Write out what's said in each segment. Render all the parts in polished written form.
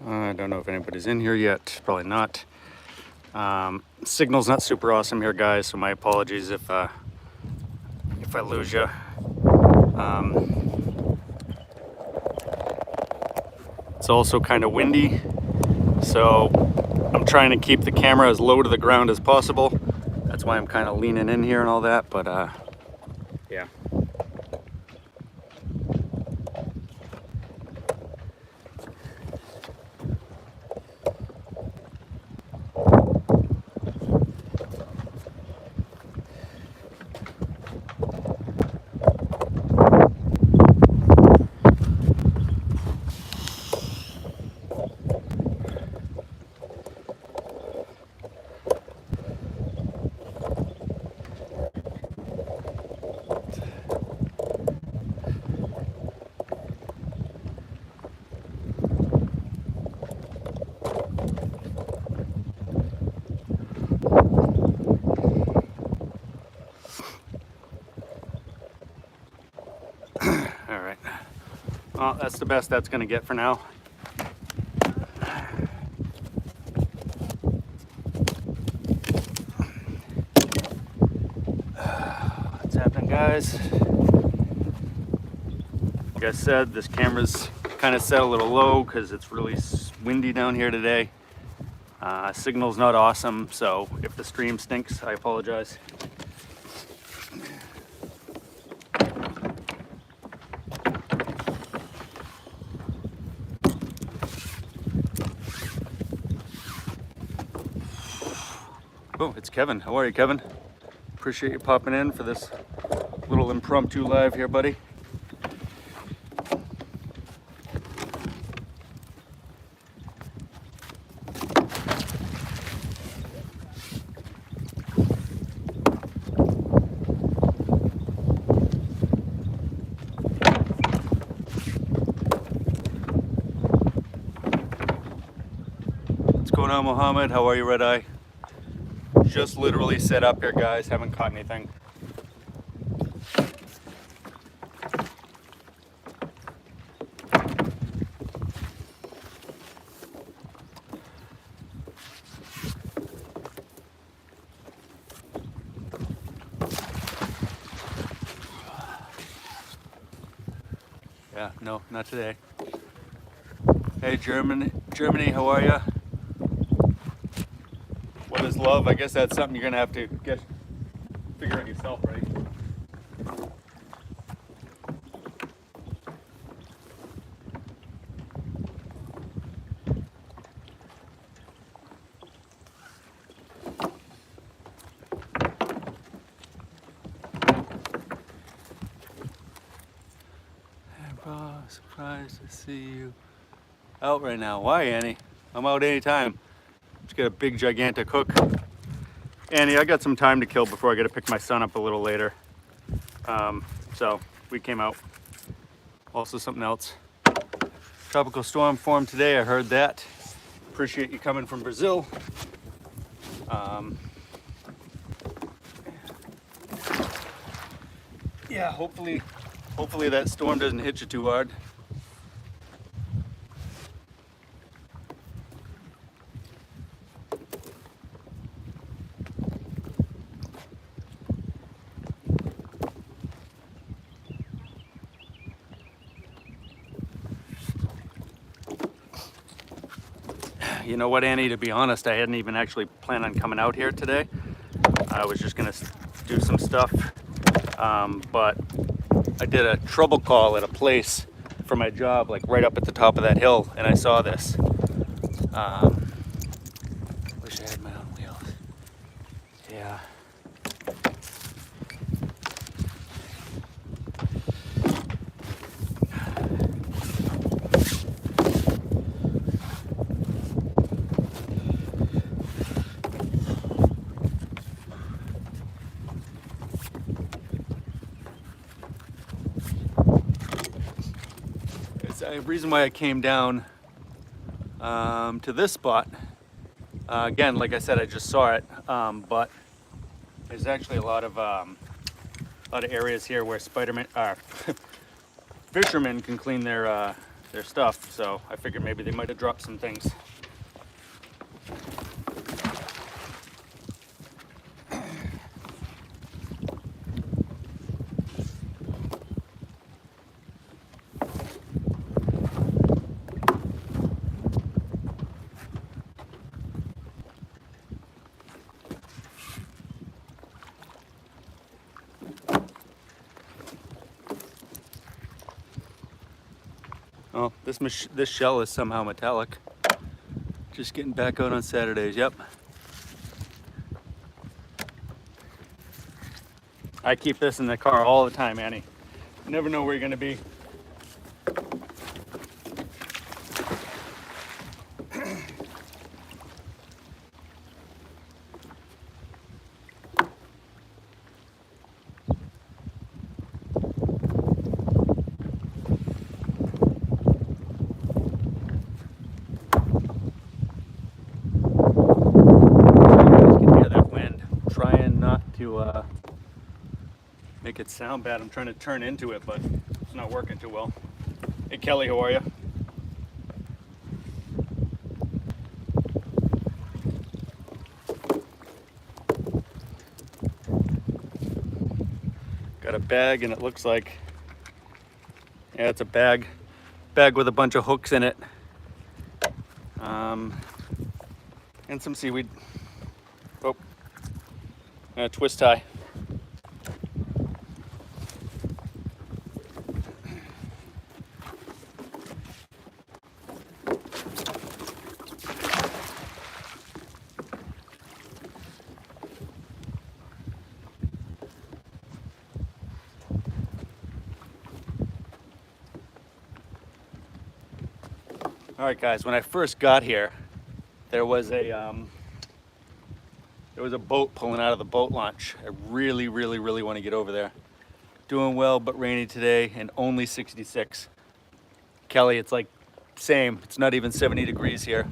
I don't know if anybody's in here yet. Probably not. Signal's not super awesome here, guys, so my apologies if I lose you. It's also kind of windy, so I'm trying to keep the camera as low to the ground as possible. That's why I'm kind of leaning in here and all that, but yeah. All right. Well, that's the best that's going to get for now. What's happening, guys? Like I said, this camera's kind of set a little low because it's really windy down here today. Signal's not awesome, so if the stream stinks, I apologize. Oh, it's Kevin. How are you, Kevin? Appreciate you popping in for this little impromptu live here, buddy. What's going on, Mohammed? How are you, Red Eye? Just literally set up here, guys. Haven't caught anything. Yeah, no, not today. Hey, Germany, how are you? What is love? I guess that's something you're gonna have to figure out yourself, right? Surprised to see you out right now. Why, Annie? I'm out anytime. Just got a big gigantic hook. Annie, I got some time to kill before I got to pick my son up a little later. So we came out. Also something else. Tropical storm formed today. I heard that. Appreciate you coming from Brazil. Yeah, hopefully that storm doesn't hit you too hard. You know what, Annie, to be honest, I hadn't even actually planned on coming out here today. I was just gonna do some stuff, but I did a trouble call at a place for my job, like right up at the top of that hill, and I saw this. Wish I had my own wheels. Yeah. The reason why I came down to this spot, again, like I said, I just saw it, but there's actually a lot of areas here where fishermen can clean their their stuff, so I figured maybe they might have dropped some things. Oh, this shell is somehow metallic. Just getting back out on Saturdays, yep. I keep this in the car all the time, Annie. You never know where you're gonna be. Make it sound bad. I'm trying to turn into it, but it's not working too well. Hey Kelly, how are you? Got a bag, and it looks like, yeah, it's a bag with a bunch of hooks in it, and some seaweed. Oh, and a twist tie. All right, guys. When I first got here, there was a boat pulling out of the boat launch. I really want to get over there. Doing well, but rainy today, and only 66. Kelly, it's like same. It's not even 70 degrees here.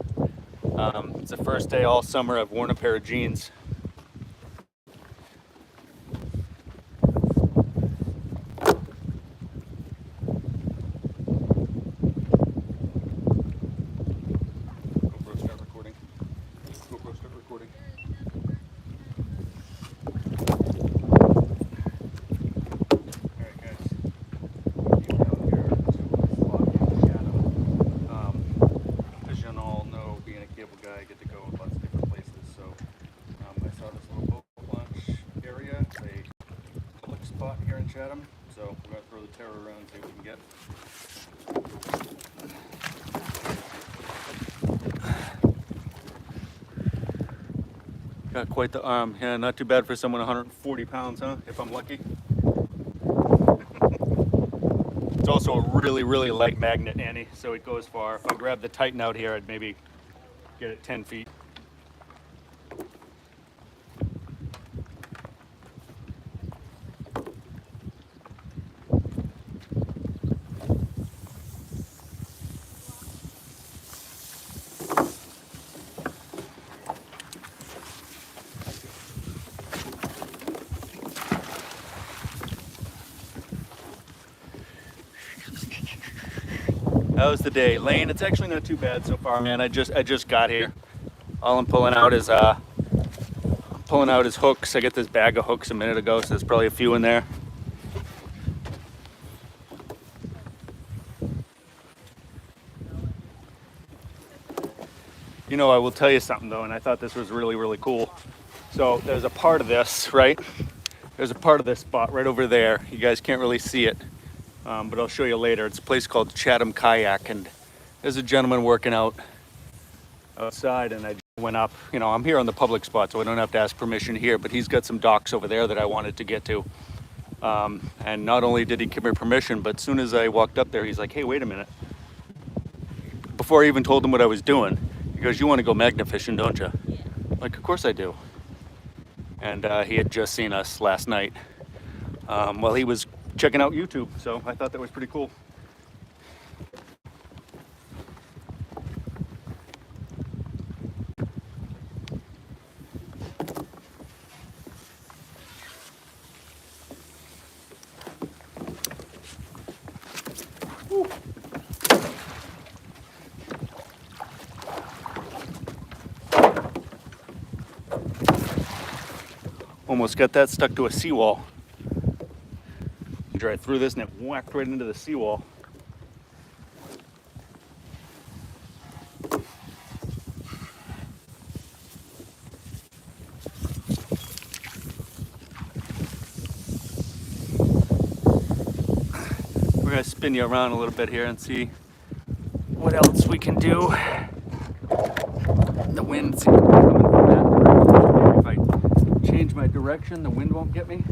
It's the first day all summer I've worn a pair of jeans. Here in Chatham, so we're going to throw the terror around and see what we can get. Got quite the arm. Yeah, not too bad for someone 140 pounds, huh? If I'm lucky. It's also a really light magnet, Annie, so it goes far. If I grab the Titan out here, I'd maybe get it 10 feet. That was the day. Lane, it's actually not too bad so far, man. I just got here. All I'm pulling out is hooks. I got this bag of hooks a minute ago, so there's probably a few in there. You know, I will tell you something though, and I thought this was really cool. So there's a part of this, right? There's a part of this spot right over there. You guys can't really see it. But I'll show you later. It's a place called Chatham Kayak, and there's a gentleman working out outside, and I went up. You know, I'm here on the public spot, so I don't have to ask permission here, but he's got some docks over there that I wanted to get to. And not only did he give me permission, but as soon as I walked up there, he's like, hey, wait a minute. Before I even told him what I was doing, he goes, you want to go magnet fishing, don't you? Yeah. Like, of course I do. And he had just seen us last night. Well, he was checking out YouTube, so I thought that was pretty cool. Woo. Almost got that stuck to a seawall. Drive through this and it whacked right into the seawall. We're gonna spin you around a little bit here and see what else we can do. The wind seems to be coming from that. Maybe if I change my direction, the wind won't get me.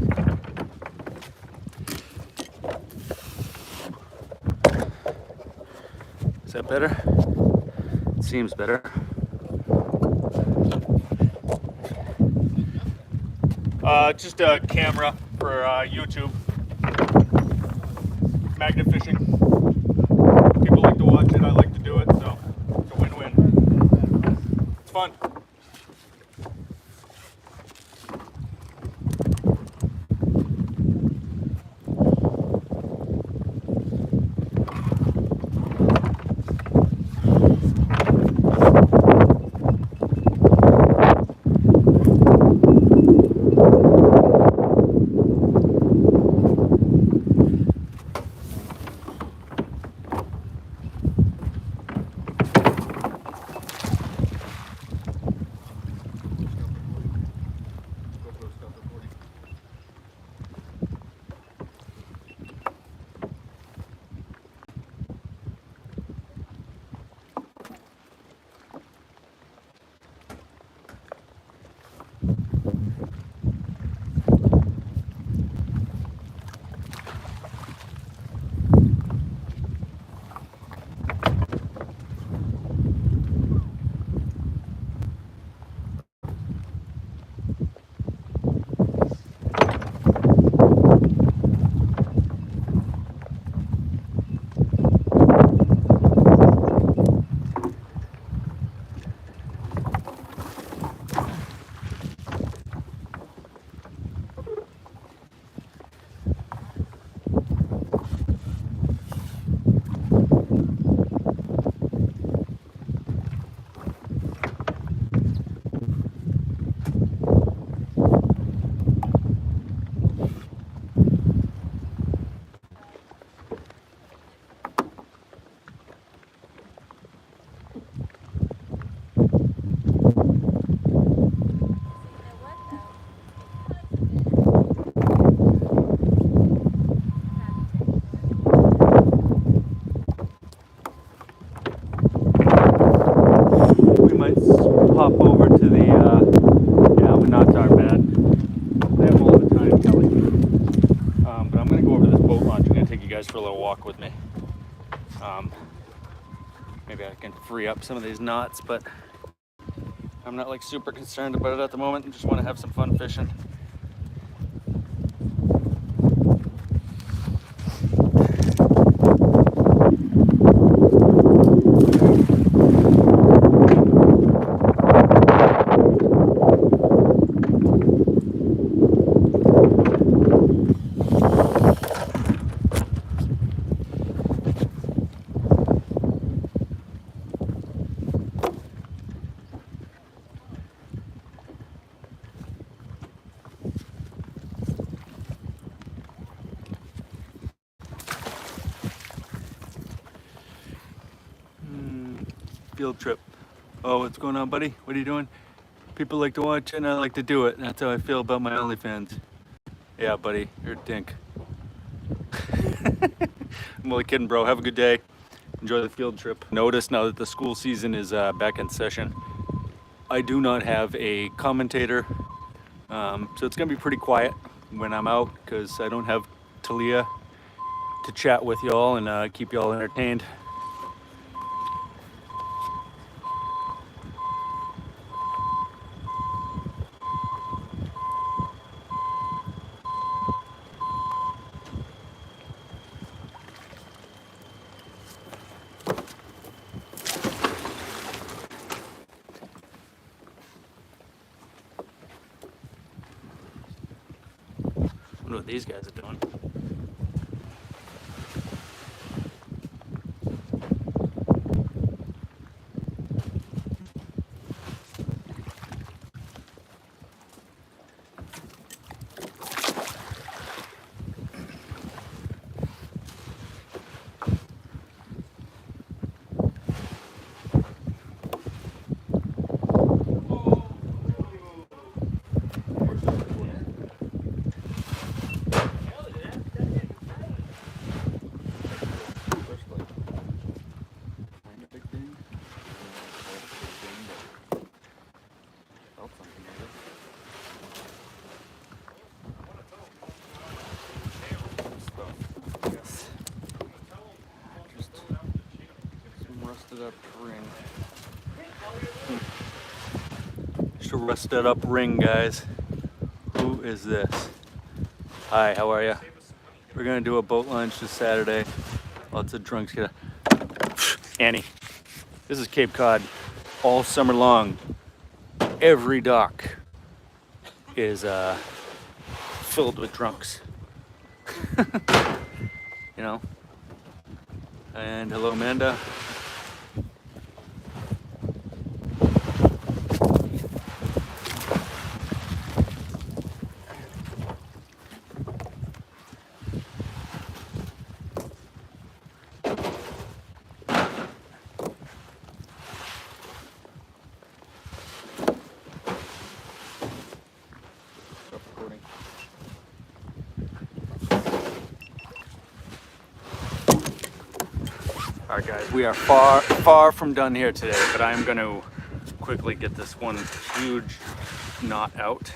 Is that better? It seems better. Just a camera for YouTube. Magnet fishing. People like to watch it, I like to do it, so it's a win-win. It's fun. Hop over to the, yeah, we're not darn bad. They have all the time, Kelly. But I'm going to go over to this boat launch. I'm going to take you guys for a little walk with me. Maybe I can free up some of these knots, but I'm not like super concerned about it at the moment. I just want to have some fun fishing. Field trip. Oh, what's going on, buddy? What are you doing? People like to watch and I like to do it. That's how I feel about my OnlyFans. Yeah, buddy, you're a dink. I'm only kidding, bro. Have a good day. Enjoy the field trip. Notice now that the school season is back in session, I do not have a commentator. So it's gonna be pretty quiet when I'm out because I don't have Talia to chat with y'all and keep y'all entertained. I wonder what these guys are doing. rusted up ring. Just a rusted up ring, guys. Who is this? Hi, how are you? We're gonna do a boat launch this Saturday. Lots of drunks gonna. Annie, this is Cape Cod. All summer long, every dock is filled with drunks. You know. And hello, Amanda. All right, guys, we are far from done here today, but I'm going to quickly get this one huge knot out.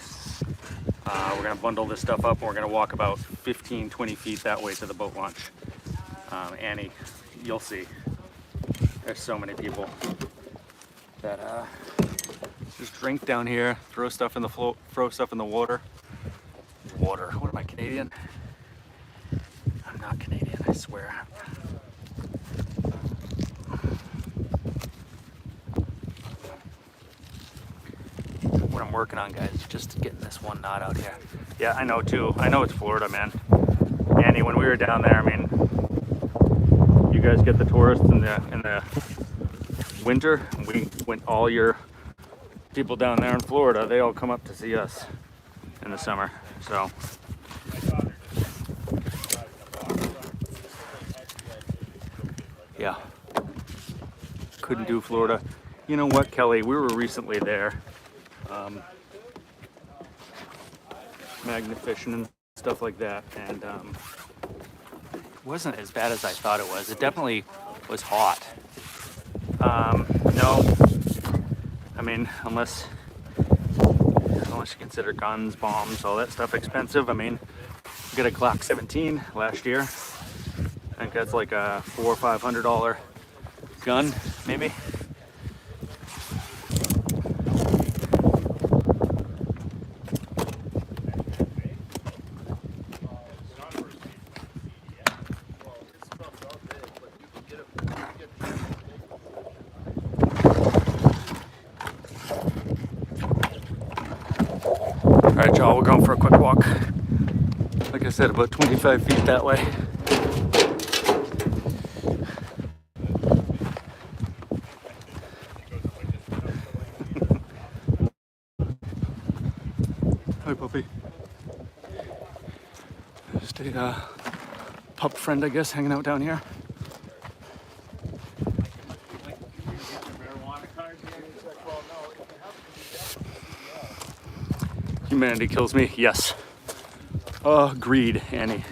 We're going to bundle this stuff up and we're going to walk about 15-20 feet that way to the boat launch. Annie, you'll see. There's so many people that just drink down here, throw stuff in the float, throw stuff in the water. Water. What am I, Canadian? I'm not Canadian, I swear. What I'm working on, guys, just getting this one knot out here. Yeah, I know too. I know it's Florida, man. Annie, when we were down there, I mean, you guys get the tourists in the winter. We went, all your people down there in Florida, they all come up to see us in the summer. So yeah, couldn't do Florida. You know what, Kelly? We were recently there. Magnet fishing and stuff like that, and it wasn't as bad as I thought it was. It definitely was hot. No, I mean, unless you consider guns, bombs, all that stuff expensive. I mean, we got a Glock 17 last year. I think that's like a $400 or $500 gun, maybe. All right, y'all, we're going for a quick walk. Like I said, about 25 feet that way. Hi, puppy. Just a pup friend, I guess, hanging out down here. Humanity kills me, yes. Greed, Annie.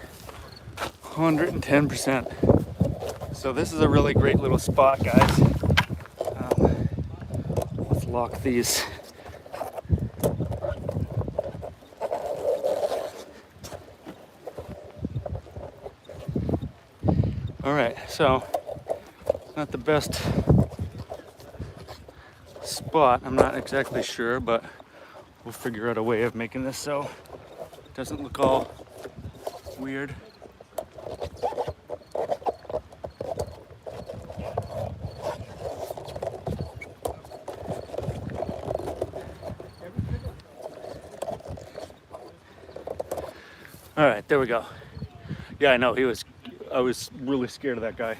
110%. So this is a really great little spot, guys. Let's lock these. All right, so not the best spot. I'm not exactly sure, but we'll figure out a way of making this so it doesn't look all weird. All right, there we go. Yeah, I know, I was really scared of that guy.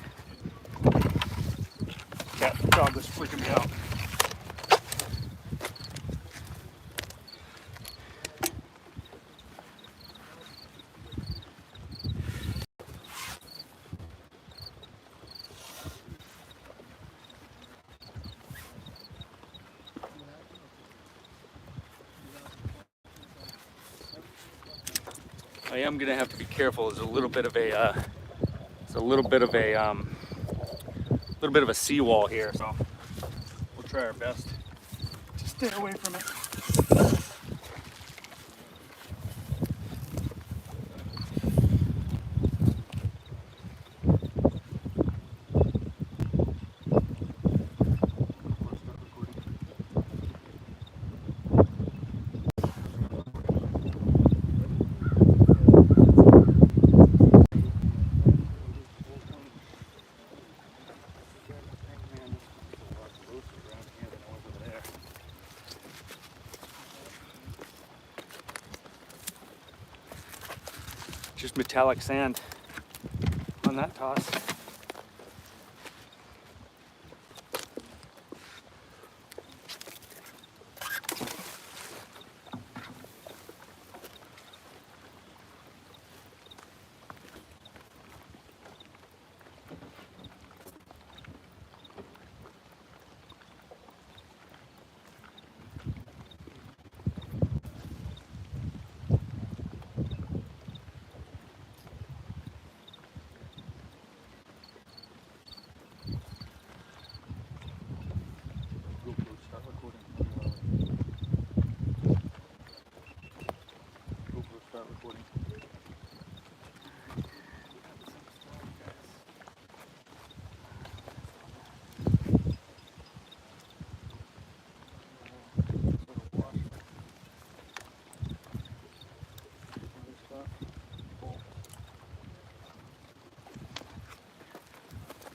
That dog was freaking me out. I am gonna have to be careful. There's a little bit of a seawall here, so we'll try our best to stay away from it. just metallic sand on that toss.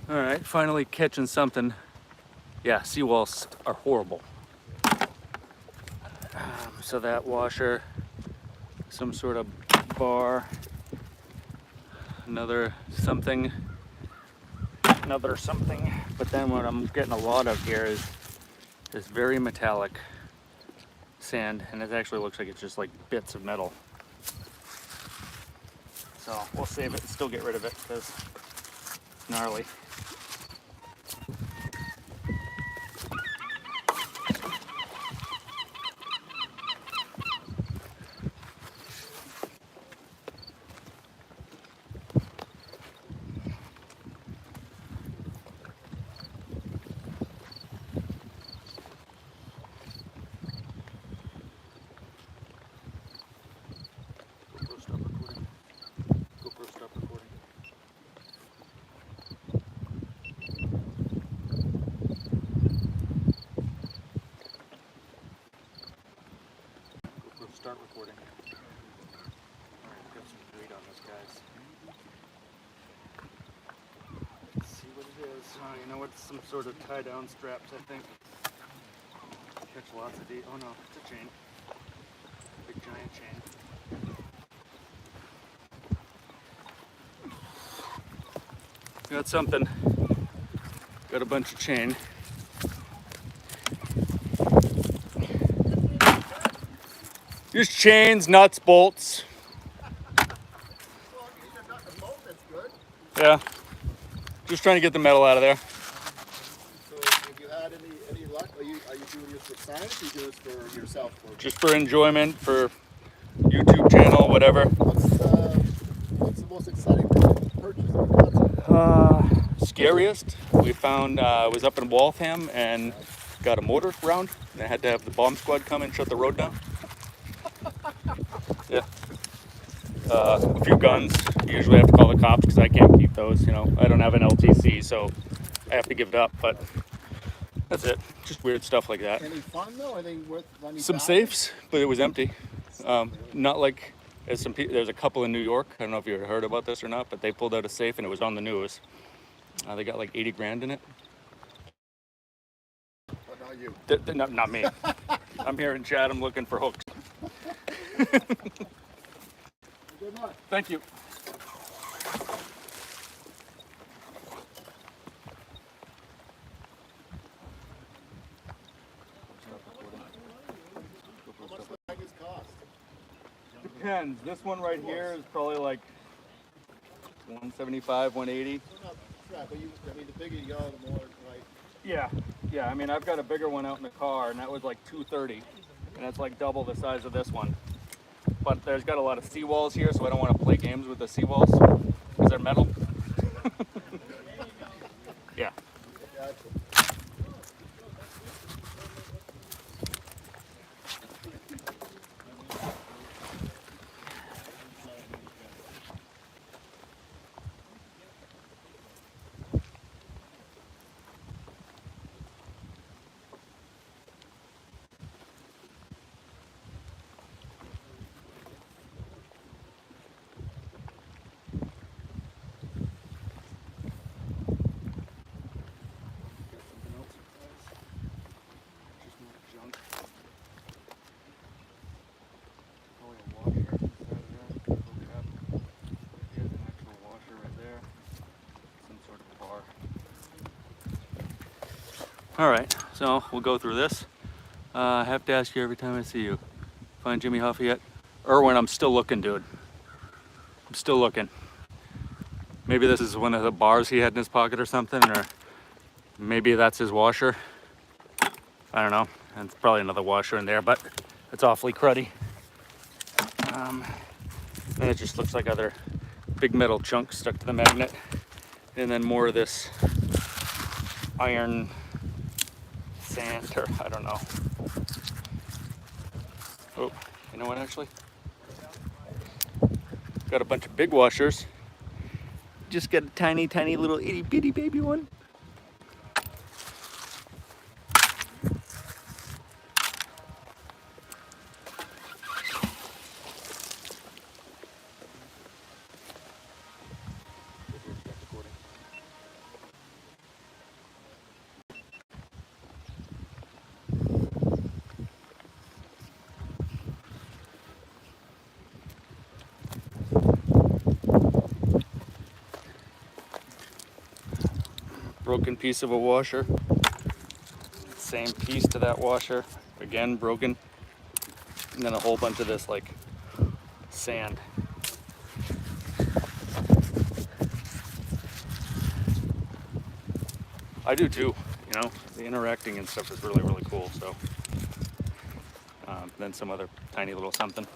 All right, finally catching something. Yeah, seawalls are horrible. So that washer, some sort of bar, another something, but then what I'm getting a lot of here is this very metallic sand, and it actually looks like it's just like bits of metal. So we'll save it and still get rid of it because it's gnarly. Start recording. Alright, got some weight on this, guys. Let's see what it is. Oh, you know what? Some sort of tie-down straps, I think. Catch lots of these. Oh no, it's a chain. Big giant chain. Got something. Got a bunch of chain. Just chains, nuts, bolts. Yeah. Just trying to get the metal out of there. So have you had any luck? Are you doing this for science or you do this for yourself? Just for enjoyment, for YouTube channel, whatever. What's the most exciting purchase you got? Scariest, we found, was up in Waltham and got a motor round. And I had to have the bomb squad come and shut the road down. Yeah. A few guns. You usually have to call the cops because I can't keep those, you know. I don't have an LTC, so I have to give it up, but that's it. Just weird stuff like that. Any fun though? Anything worth money? Some safes, but it was empty. Not like as some people. There's a couple in New York. I don't know if you heard about this or not, but they pulled out a safe and it was on the news. They got like 80 grand in it. But not you. Not me. I'm here in Chatham looking for hooks. Good luck. Thank you. How much the bag is cost? Depends. This one right here is probably like 175, 180. Yeah, but the bigger you go, the more, right? Yeah. I mean, I've got a bigger one out in the car, and that was like 230, and that's like double the size of this one. But there's got a lot of seawalls here, so I don't want to play games with the seawalls because they're metal. Yeah. Gotcha. All right, so we'll go through this. I have to ask you every time I see you. Find Jimmy Hoffa yet? Erwin, I'm still looking, dude. I'm still looking. Maybe this is one of the bars he had in his pocket or something, or maybe that's his washer. I don't know. And it's probably another washer in there, but it's awfully cruddy. And it just looks like other big metal chunks stuck to the magnet. And then more of this iron sand, or I don't know. Oh, you know what, actually? Got a bunch of big washers. Just got a tiny, tiny little itty bitty baby one. Broken piece of a washer. Same piece to that washer. Again, broken. And then a whole bunch of this, like, sand. I do too, you know, the interacting and stuff is really, really cool. So, then some other tiny little something.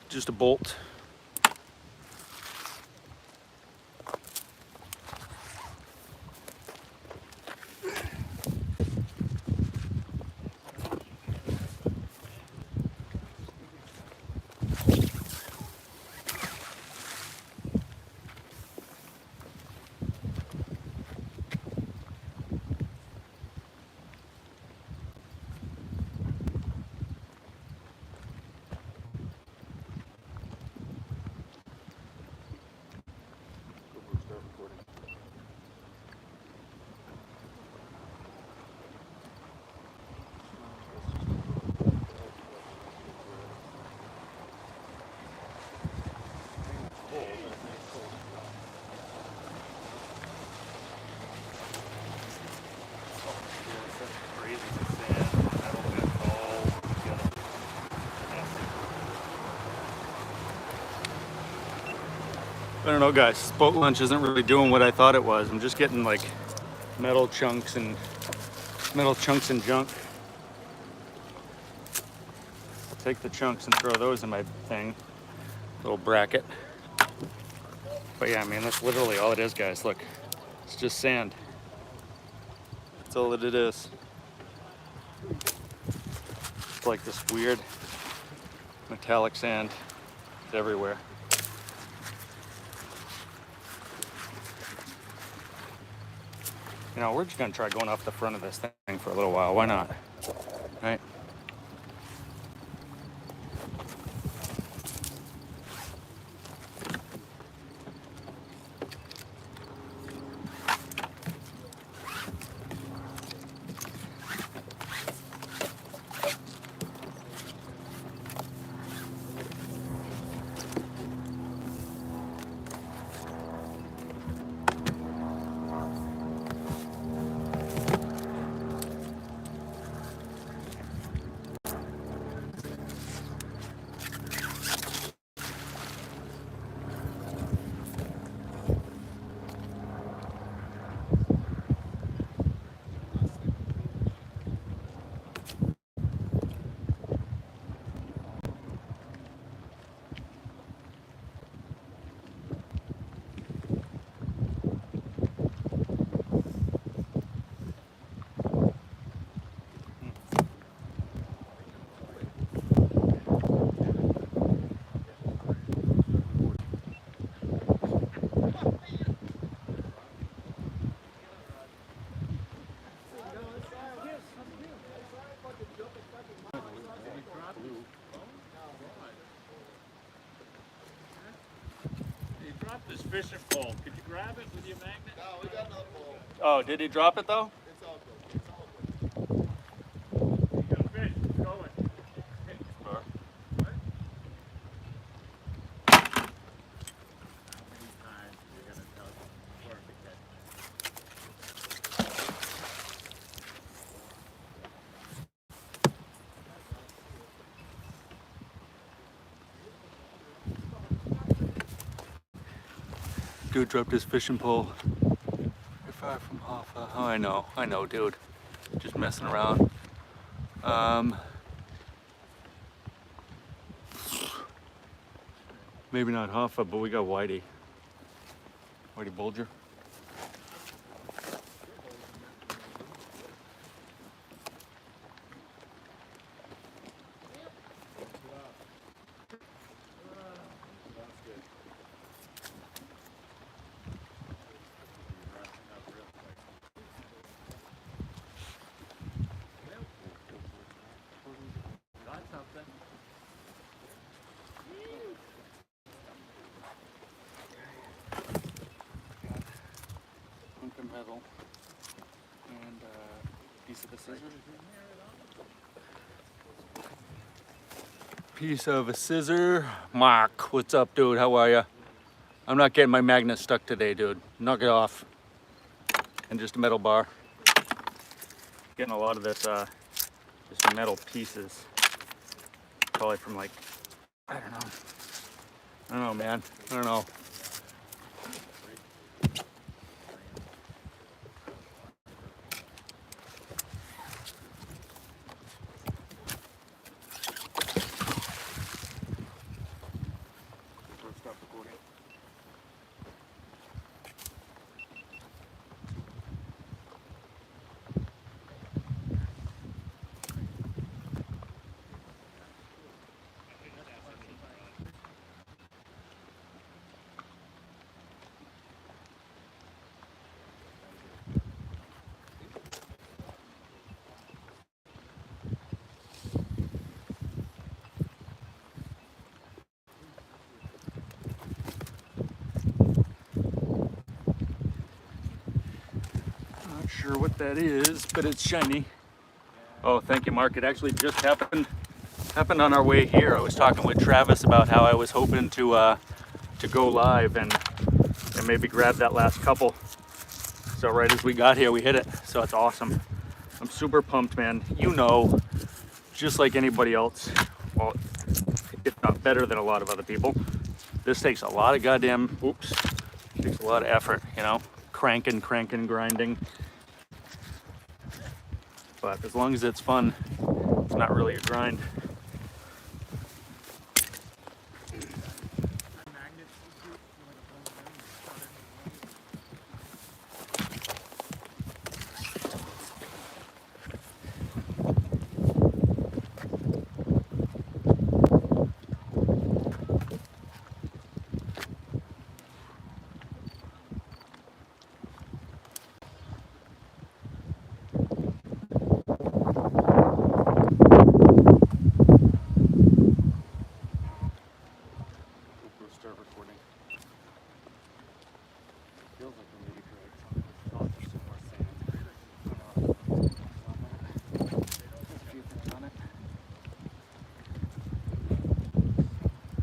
Just a bolt. I don't know, guys. Boat lunch isn't really doing what I thought it was. I'm just getting like metal chunks and junk. I'll take the chunks and throw those in my thing, little bracket. But yeah, I mean, that's literally all it is, guys. Look, it's just sand. That's all that it is. It's like this weird metallic sand. It's everywhere. You know, we're just gonna try going off the front of this thing for a little while. Why not? Right? dropped his fishing pole. Could you grab it with your magnet? No, we got another pole. Oh, did he drop it though? It's all good. It's all good. You got a fish. It's going. Spur. What? How many times are you gonna tell them perfect catch? Dude dropped his fishing pole. You're far from Hoffa. Oh, I know, dude. Just messing around. Maybe not Hoffa, but we got Whitey. Whitey Bulger. Got something. Hunk of metal and a piece of a scissor. Piece of a scissor. Mark, what's up, dude? How are ya? I'm not getting my magnet stuck today, dude. Knock it off. And just a metal bar. Getting a lot of this just metal pieces. Probably from like, I don't know, man. I don't know. Stop recording. Not sure what that is, but it's shiny. Oh, thank you, Mark. It actually just happened on our way here. I was talking with Travis about how I was hoping to go live and maybe grab that last couple. So right as we got here, we hit it. So it's awesome. I'm super pumped, man. You know, just like anybody else, well, if not better than a lot of other people, this takes a lot of goddamn, takes a lot of effort, you know, cranking, grinding. But as long as it's fun, it's not really a grind. Start recording. Feels like we need to go there's some more sand. A few things on it.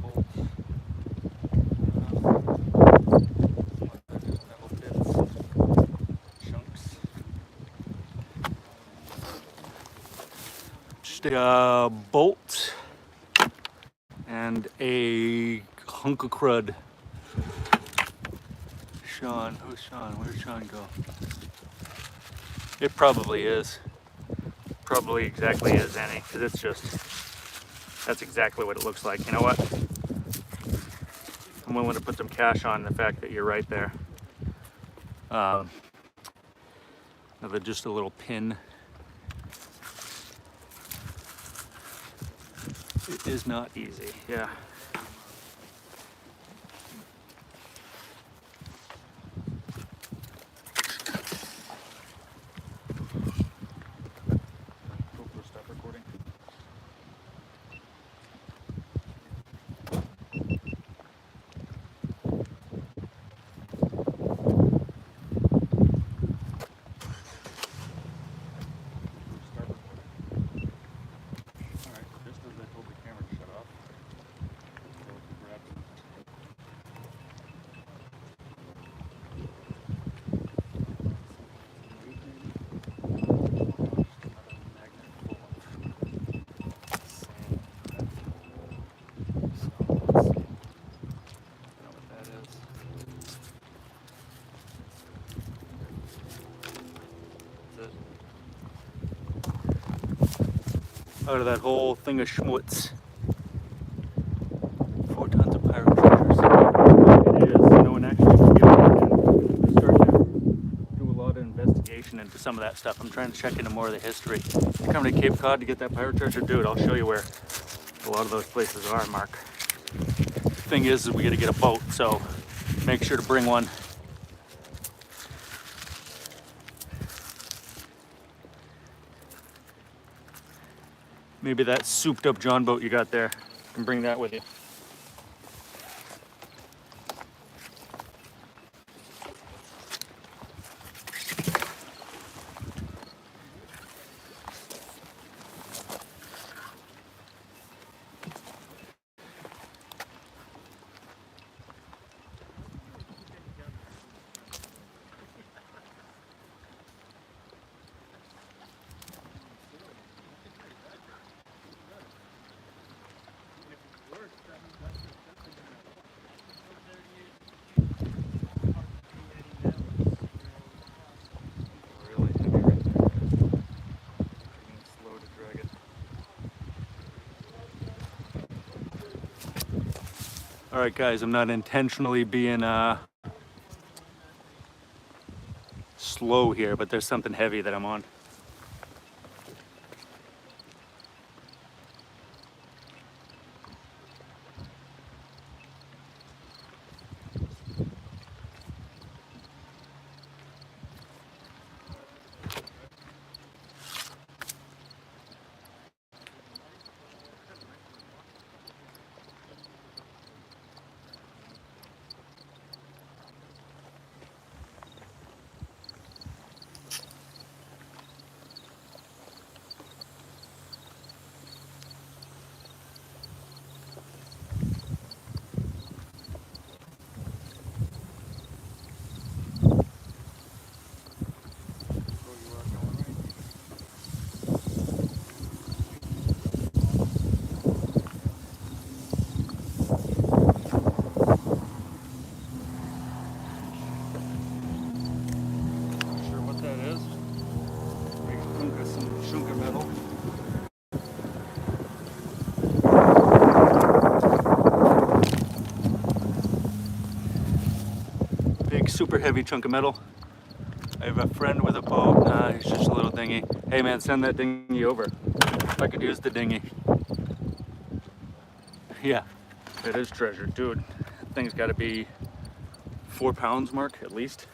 Bolts. Metal bits. Chunks. Just a bolt and a hunk of crud. Sean, who's Sean? Where'd Sean go? It probably is. Probably exactly is, Annie, because it's just, that's exactly what it looks like. You know what? I'm willing to put some cash on the fact that you're right there. Just a little pin. It is not easy, yeah. Stop recording. out of that whole thing of schmutz. 4 tons of pirate treasures. It is, you know, and actually I'm starting to do a lot of investigation into some of that stuff. I'm trying to check into more of the history. You're coming to Cape Cod to get that pirate treasure? Dude, I'll show you where a lot of those places are, Mark. The thing is we gotta get a boat, so make sure to bring one. Maybe that souped up John boat you got there. You can bring that with you. Really heavy right there. Being slow to drag it. All right, guys, I'm not intentionally being slow here, but there's something heavy that I'm on. Super heavy chunk of metal. I have a friend with a boat. It's just a little dinghy. Hey man, send that dinghy over. I could use the dinghy. Yeah, it is treasure. Dude, that thing's gotta be 4 pounds, Mark, at least.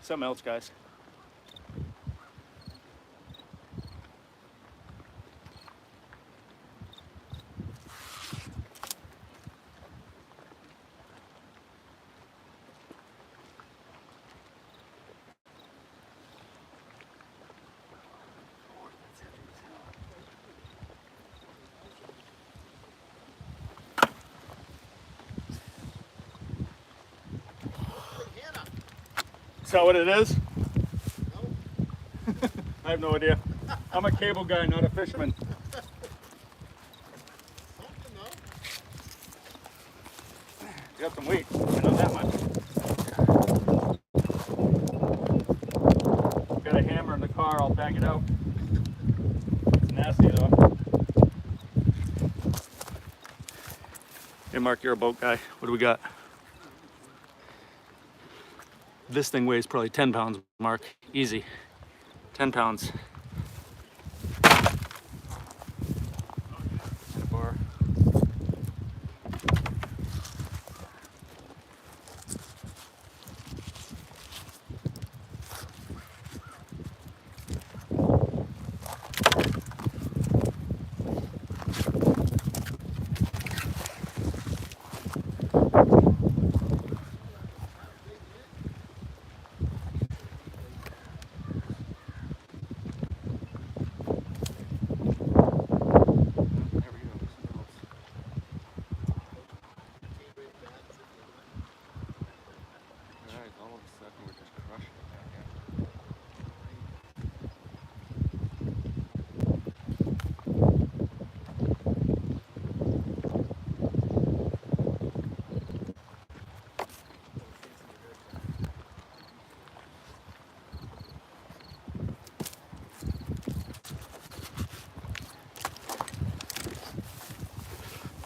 Something else, guys. Is that what it is? No. I have no idea. I'm a cable guy, not a fisherman. You got some weight, I know that much. Got a hammer in the car, I'll bag it out. It's nasty though. Hey Mark, you're a boat guy. What do we got? This thing weighs probably 10 pounds, Mark. Easy. 10 pounds. Bar.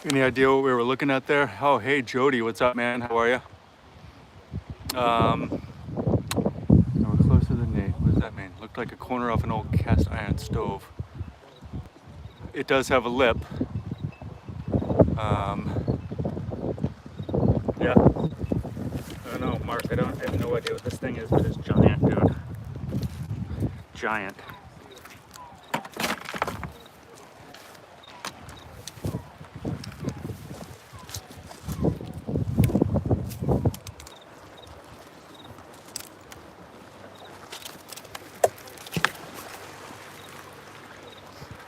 Any idea what we were looking at there? Oh, hey Jody, what's up, man? How are you? We're closer than Nate. What does that mean? Looked like a corner off an old cast iron stove. It does have a lip. Yeah. I don't know, Mark. I have no idea what this thing is, but it's giant, dude. Giant.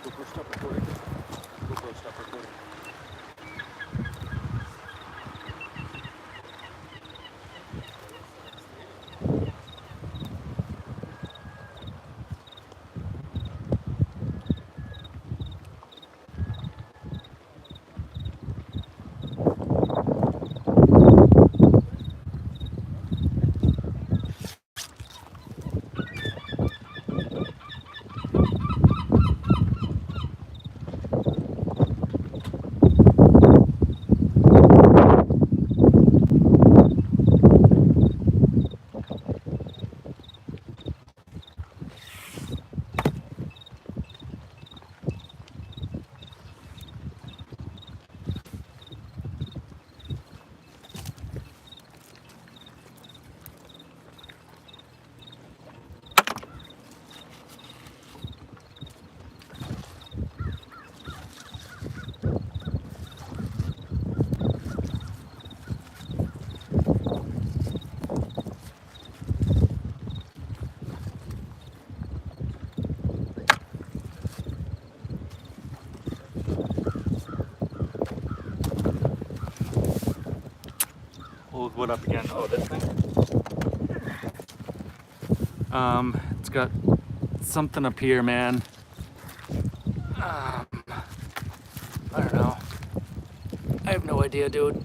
GoPro, stop recording. GoPro, stop recording. Hold what up again? Oh, this thing? It's got something up here, man. I don't know. I have no idea, dude.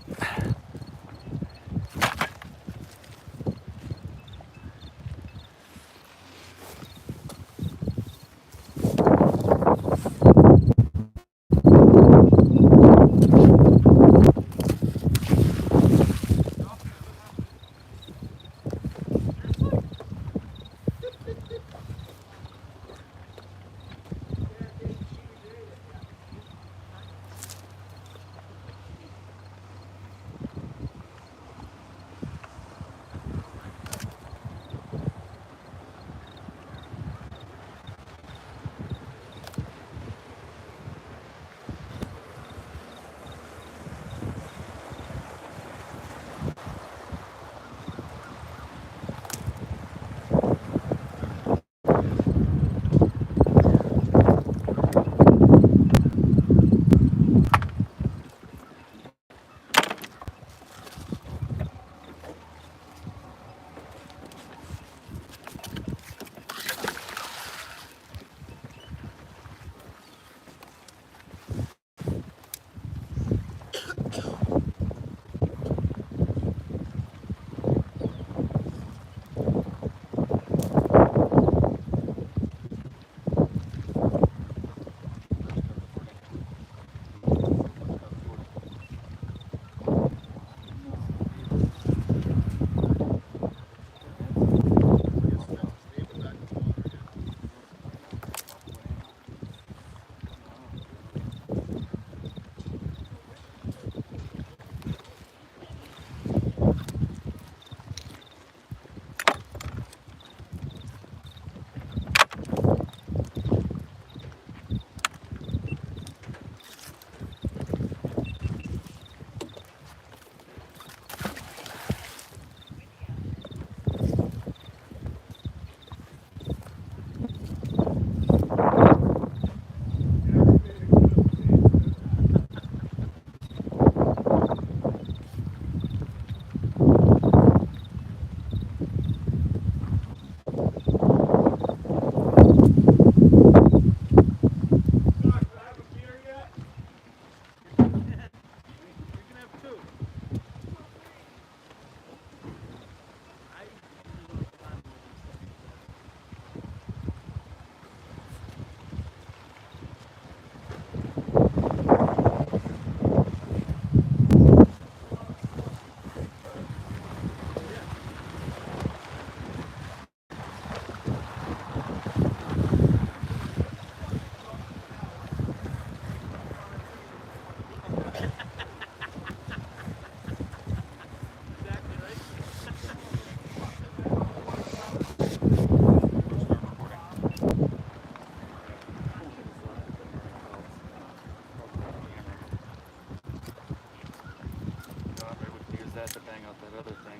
that to bang out that other thing.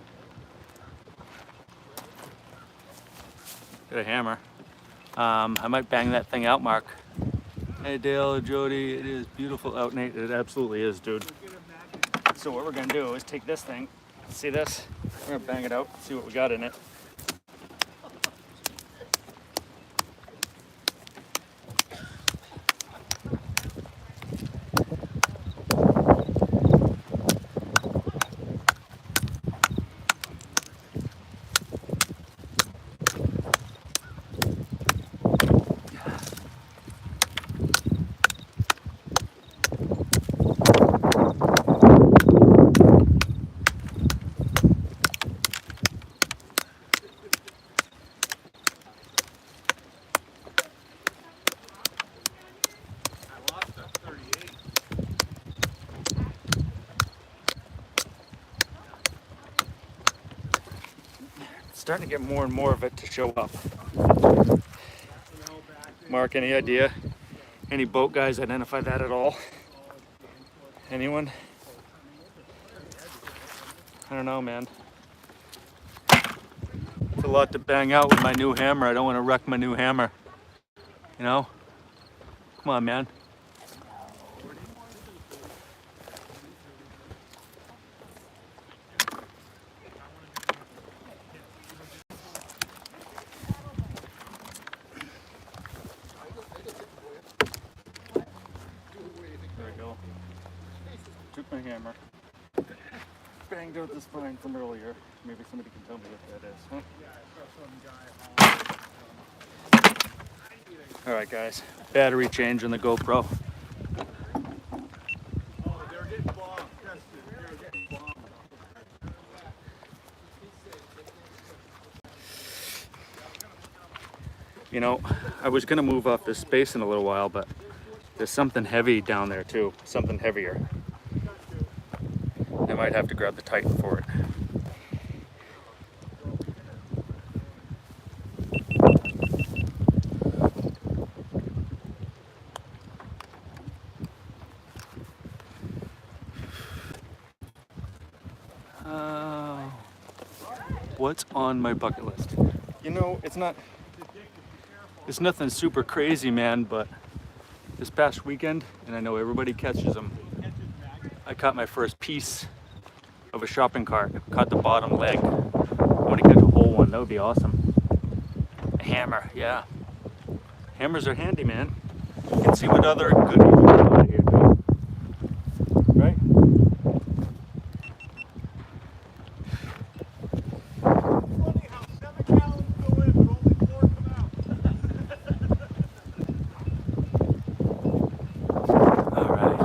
Got a hammer. I might bang that thing out, Mark. Hey Dale, Jody, it is beautiful out, Nate. It absolutely is, dude. So what we're gonna do is take this thing, see this? We're gonna bang it out, see what we got in it. Starting to get more and more of it to show up. Mark, any idea? Any boat guys identify that at all? Anyone? I don't know, man. It's a lot to bang out with my new hammer. I don't want to wreck my new hammer. You know? Come on, man. There we go. Took my hammer. Banged out the spine from earlier. Maybe somebody can tell me what that is, huh? Alright guys, battery change on the GoPro. You know, I was gonna move off this space in a little while, but there's something heavy down there too, something heavier. I might have to grab the Titan for it. What's on my bucket list? You know, it's nothing super crazy, man, but this past weekend, and I know everybody catches them, I caught my first piece of a shopping cart. Caught the bottom leg. I want to catch a whole one. That would be awesome. A hammer, yeah. Hammers are handy, man. You can see what other good out of here, dude. Right? Funny how 7 gallons go in, but only 4 come out. All right.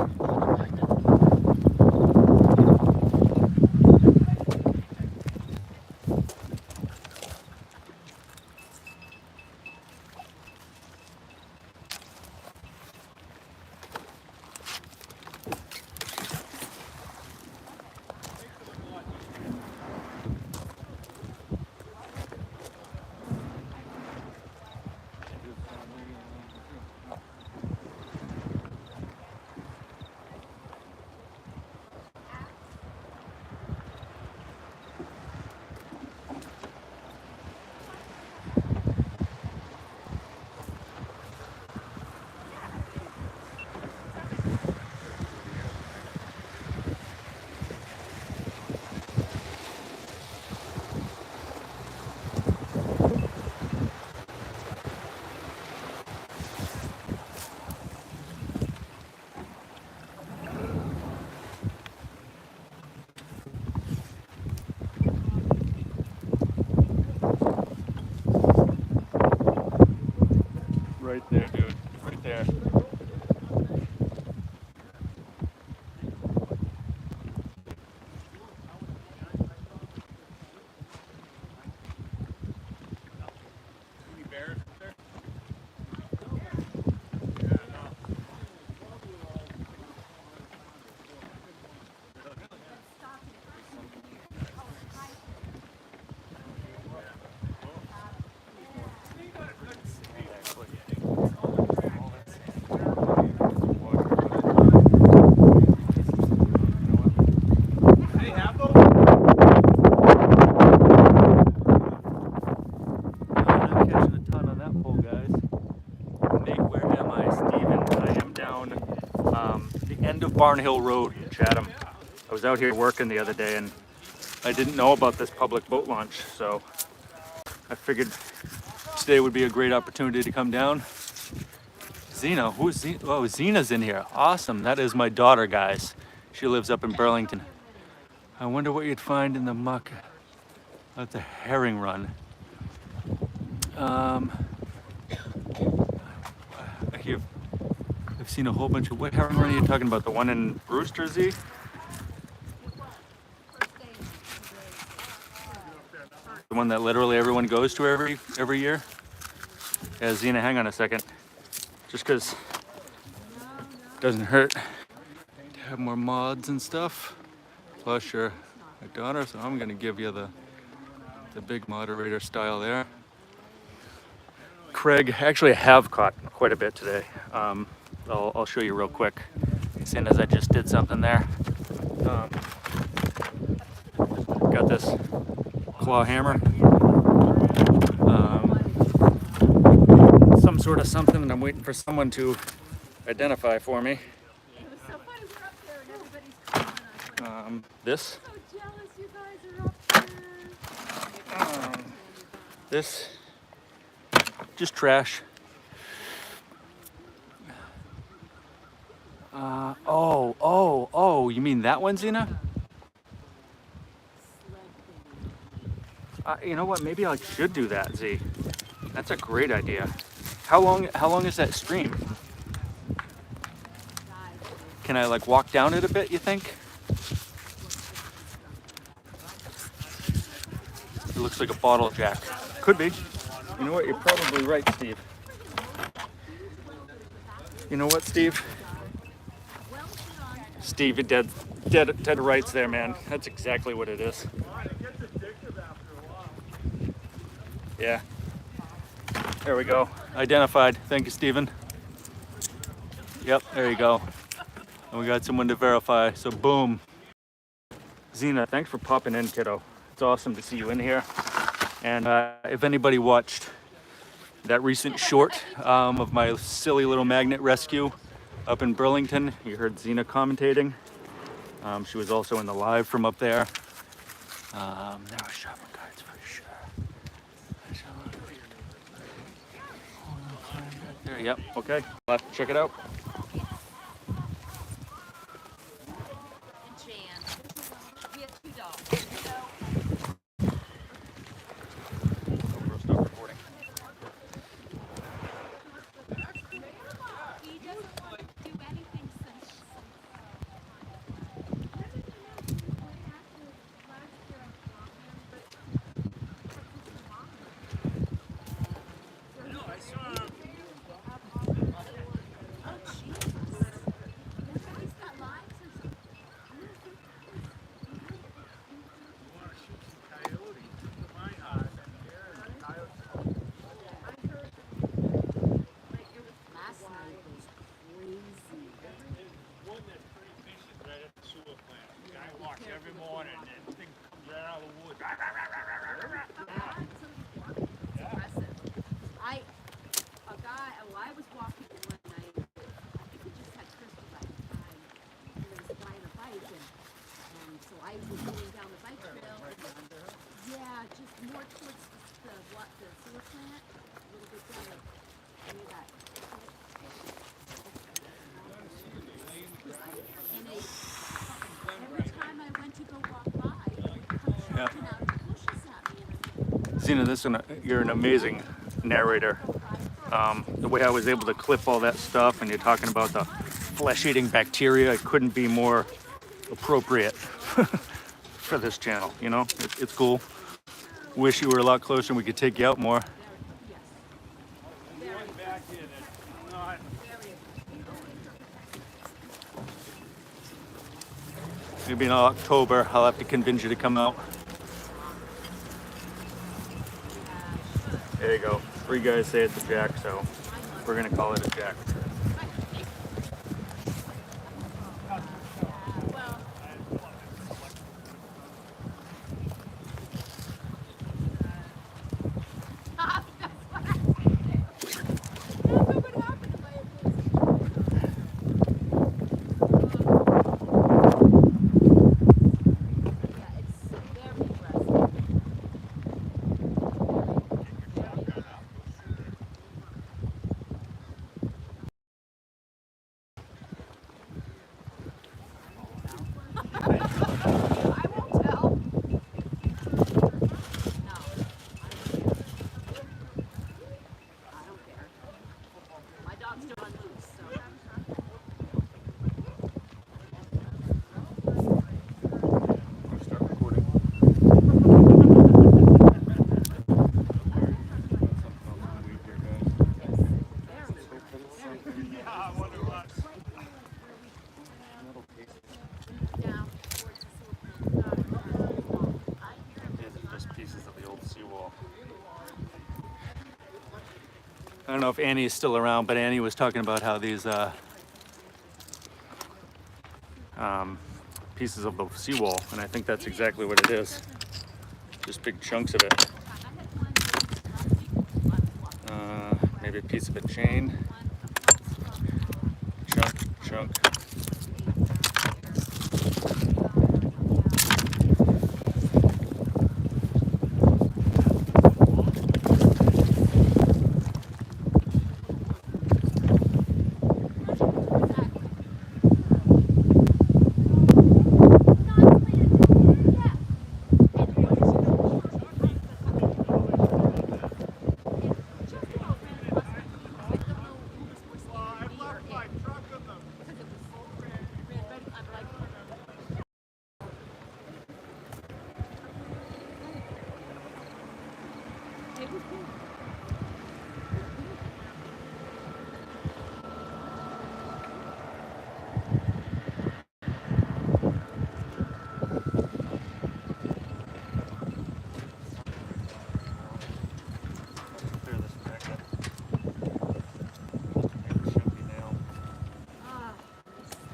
Right there, dude. Right there. Any bears up there? Actually. Barnhill Road in Chatham. I was out here working the other day and I didn't know about this public boat launch, so I figured today would be a great opportunity to come down. Zena, who's Zena? Oh, Zena's in here. Awesome. That is my daughter, guys. She lives up in Burlington. I wonder what you'd find in the muck at the herring run. I've seen a whole bunch of, what herring run are you talking about? The one in Brewster, Z? The one that literally everyone goes to every year? Yeah, Zena, hang on a second. Just because it doesn't hurt to have more mods and stuff. Plus you're my daughter, so I'm gonna give you the big moderator style there. Craig, actually I have caught quite a bit today. I'll show you real quick, seeing as I just did something there. Got this claw hammer. Some sort of something, and I'm waiting for someone to identify for me. It was so funny, we're up there and everybody's calling us. This. So jealous you guys are up there. This. Just trash. Oh, you mean that one, Zena? You know what, maybe I should do that, Z. That's a great idea. How long is that stream? Can I like walk down it a bit, you think? It looks like a bottle jack. Could be. You know what, you're probably right, Steve. You know what, Steve? Steve, you're dead rights there, man. That's exactly what it is. Yeah. There we go. Identified. Thank you, Steven. Yep, there you go. And we got someone to verify, so boom. Zena, thanks for popping in, kiddo. It's awesome to see you in here. And if anybody watched that recent short of my silly little magnet rescue up in Burlington, you heard Zena commentating. She was also in the live from up there. There were shopping carts for sure. There, yep, okay. I'll have to check it out. Every morning, and the thing comes right out of the woods. I was walking one night, I think we just had Crystal by the time, and I was buying a bike, and so I was going down the bike trail. Yeah, just more towards the sewer plant, a little bit down near that. And every time I went to go walk by, it would come charging out of the bushes at me. Zena, you're an amazing narrator. The way I was able to clip all that stuff, and you're talking about the flesh-eating bacteria, it couldn't be more appropriate for this channel, you know? It's cool. Wish you were a lot closer and we could take you out more. Maybe in October, I'll have to convince you to come out. There you go. 3 guys say it's a jack, so we're gonna call it a jack. don't know if Annie is still around, but Annie was talking about how these pieces of the seawall, and I think that's exactly what it is. Just big chunks of it. Maybe a piece of a chain. Chunk.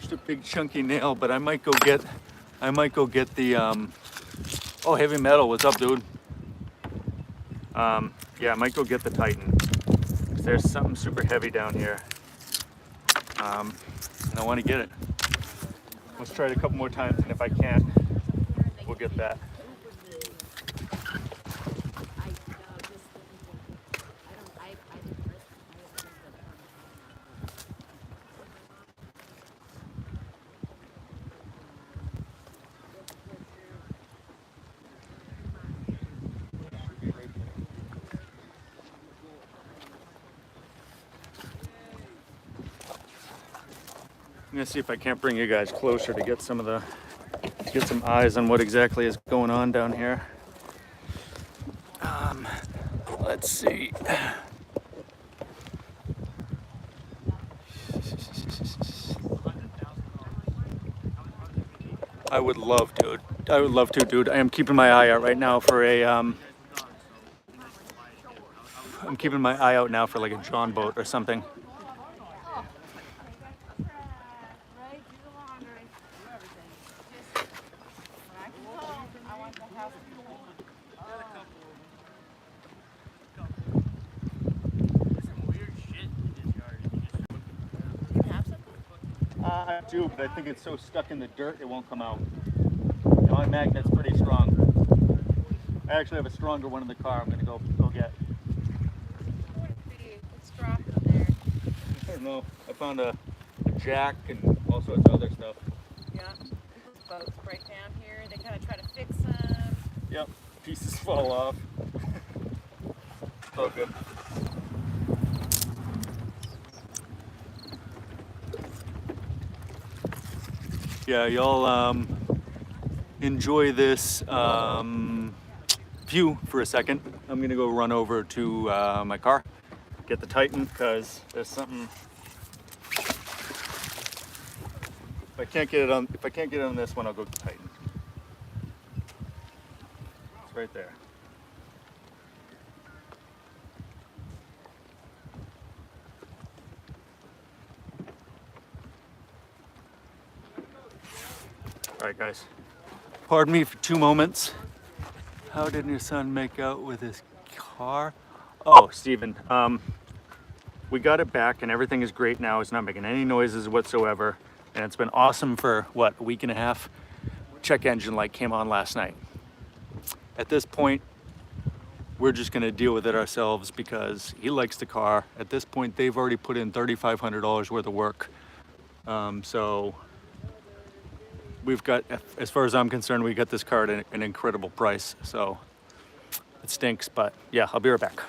Just a big chunky nail, but I might go get the oh, heavy metal. What's up, dude? Yeah, I might go get the Titan. There's something super heavy down here. And I want to get it. Let's try it a couple more times, and if I can't, we'll get that. I'm gonna see if I can't bring you guys closer to get some eyes on what exactly is going on down here. Let's see. I would love to, dude. I am keeping my eye out right now for a I'm keeping my eye out now for like a John boat or something. I do, but I think it's so stuck in the dirt it won't come out. My magnet's pretty strong. I actually have a stronger one in the car. I'm gonna go get. It's dropped in there. I don't know. I found a jack and all sorts of other stuff. Yeah. People's boats break down here. They kind of try to fix them. Yep. Pieces fall off. Oh, good. Yeah, y'all enjoy this view for a second. I'm gonna go run over to my car, get the Titan, because there's something. If I can't get it on this one, I'll go to the Titan. It's right there. All right, guys. Pardon me for 2 moments. How did your son make out with his car? Oh, Steven, we got it back and everything is great now. It's not making any noises whatsoever. And it's been awesome for, what, a week and a half? Check engine light came on last night. At this point, we're just gonna deal with it ourselves because he likes the car. At this point, they've already put in $3,500 worth of work. So we've got, as far as I'm concerned, we got this car at an incredible price. So it stinks, but yeah, I'll be right back.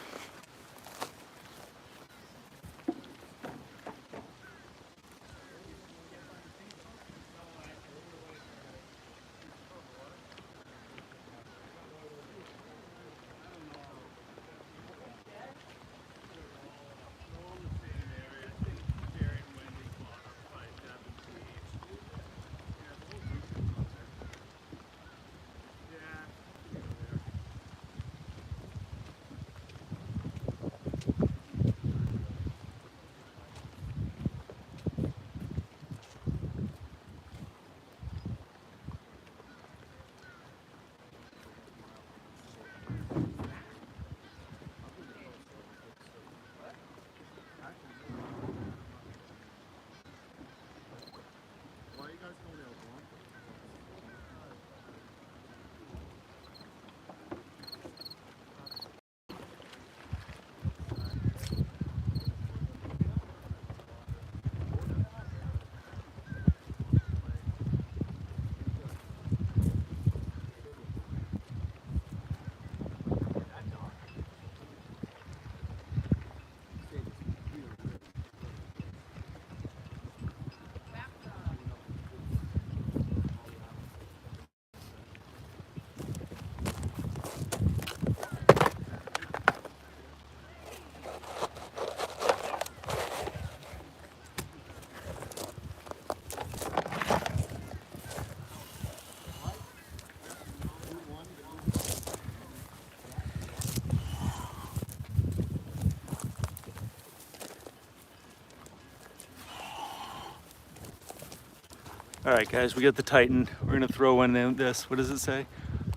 All right, guys, we got the Titan. We're gonna throw in this. What does it say?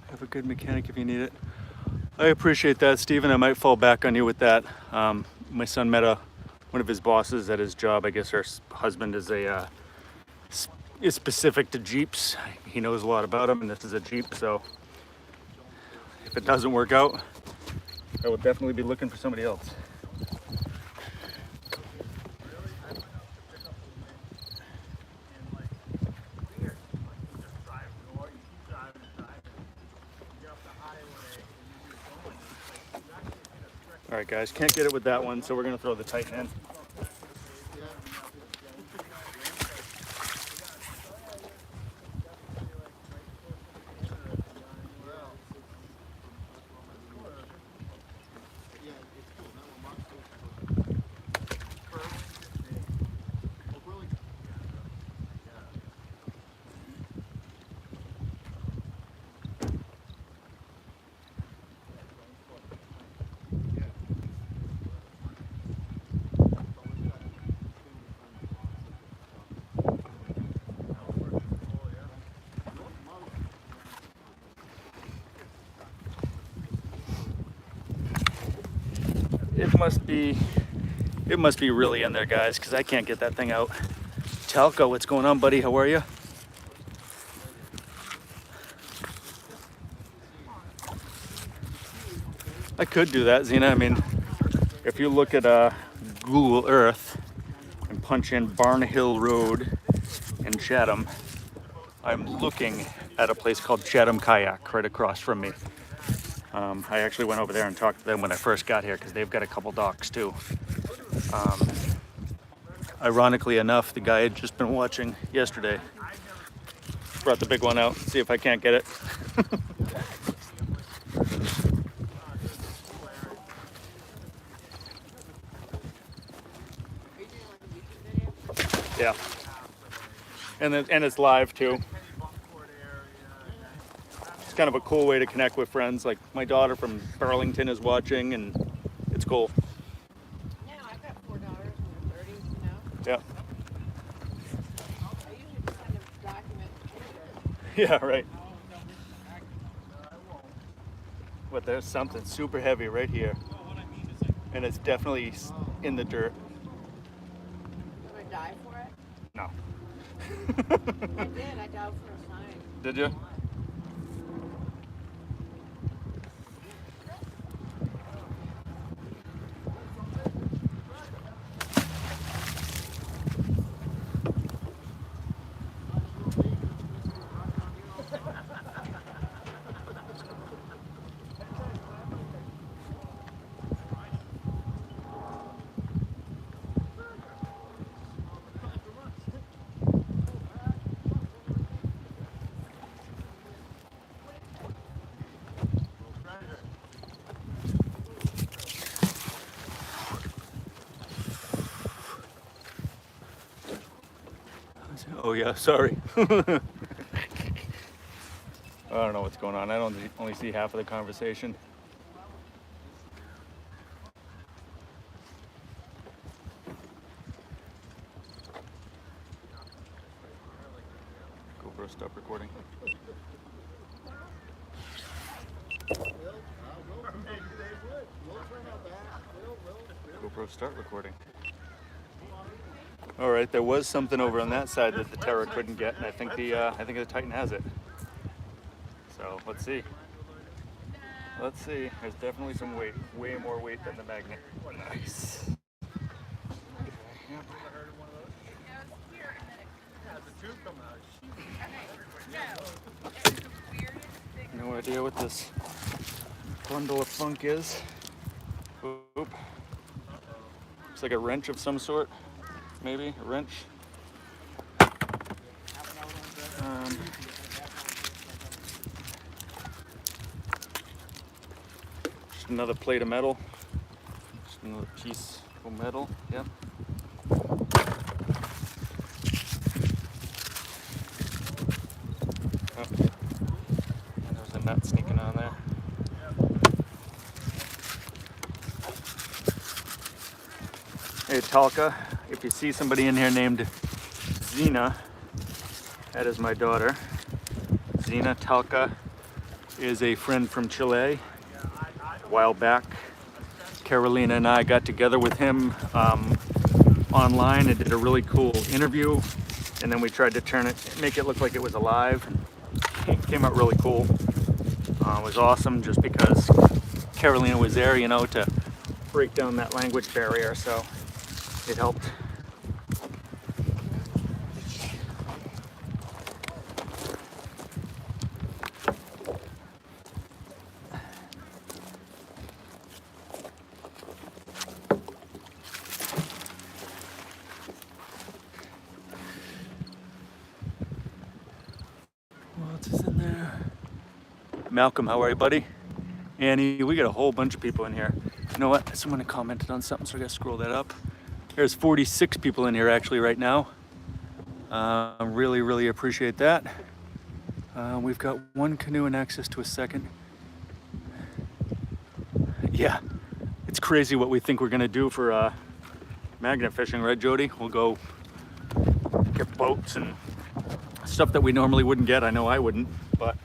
Have a good mechanic if you need it. I appreciate that, Steven. I might fall back on you with that. My son met one of his bosses at his job. I guess her husband is is specific to Jeeps. He knows a lot about them, and this is a Jeep. So if it doesn't work out, I will definitely be looking for somebody else. All right, guys, can't get it with that one, so we're gonna throw the Titan in. It must be really in there, guys, because I can't get that thing out. Talco, what's going on, buddy? How are you? I could do that, Zena. I mean, if you look at Google Earth and punch in Barn Hill Road in Chatham, I'm looking at a place called Chatham Kayak right across from me. I actually went over there and talked to them when I first got here because they've got a couple docks too. Ironically enough, the guy had just been watching yesterday. Brought the big one out, see if I can't get it. Yeah. And it's live too. It's kind of a cool way to connect with friends. Like my daughter from Burlington is watching, and it's cool. Yeah, I've got $4 in the 30s, you know. Yeah. I usually just kind of document Yeah, right. But there's something super heavy right here. And it's definitely in the dirt. Would I die for it? No. I did. I died for a sign. Did you? Oh yeah, sorry. I don't know what's going on. I only see half of the conversation. GoPro, stop recording. GoPro, start recording. All right, there was something over on that side that the Terra couldn't get, and I think the Titan has it. So let's see. Let's see. There's definitely some weight, way more weight than the magnet. Nice. Yep. No idea what this bundle of funk is. Oop. Looks like a wrench of some sort. Maybe a wrench. Just another plate of metal. Just another piece of metal. Yep. Oh. There's a nut sneaking on there. Hey Talca, if you see somebody in here named Zena, That is my daughter. Zina Talca is a friend from Chile. A while back, Carolina and I got together with him online and did a really cool interview. And then we tried to make it look like it was alive. It came out really cool. It was awesome just because Carolina was there, you know, to break down that language barrier, so it helped. What else is in there? Malcolm, how are you, buddy? Annie, we got a whole bunch of people in here. You know what? Someone commented on something, so I gotta scroll that up. There's 46 people in here actually right now. Really appreciate that. We've got one canoe and access to a second. Yeah, it's crazy what we think we're gonna do for magnet fishing, right, Jody? We'll go get boats and stuff that we normally wouldn't get. I know I wouldn't, but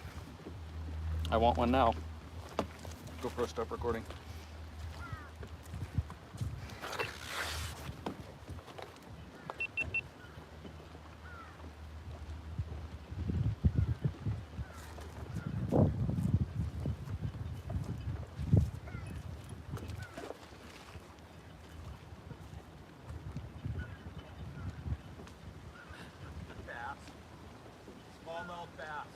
I want one now. GoPro, stop recording. Bass. Smallmouth bass.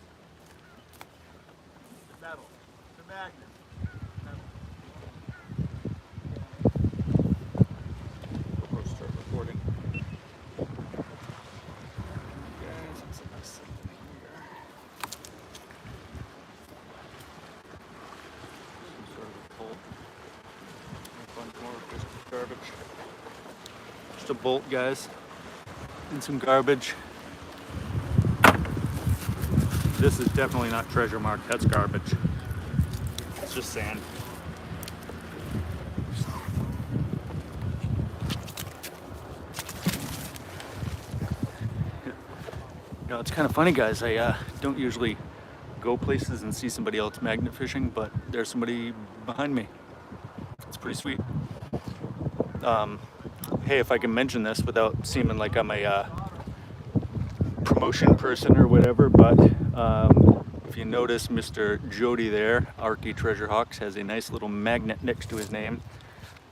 The metal. The magnet. GoPro, start recording. Garbage. Just a bolt, guys, and some garbage. This is definitely not treasure mark, that's garbage. It's just sand. You know, it's kind of funny, guys. I don't usually go places and see somebody else magnet fishing, but there's somebody behind me. It's pretty sweet. Hey, if I can mention this without seeming like I'm a promotion person or whatever, but if you notice, Mr. Jody there, Arky Treasure Hawks, has a nice little magnet next to his name.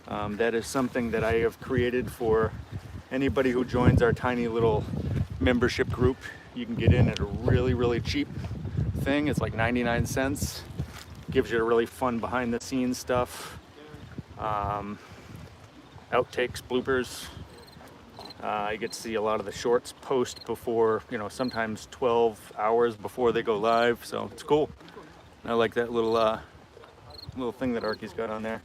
That is something that I have created for anybody who joins our tiny little membership group. You can get in at a really cheap thing. It's like 99 cents. Gives you a really fun behind the scenes stuff. Outtakes, bloopers. You get to see a lot of the shorts post before, you know, sometimes 12 hours before they go live. So it's cool. I like that little thing that Arky's got on there.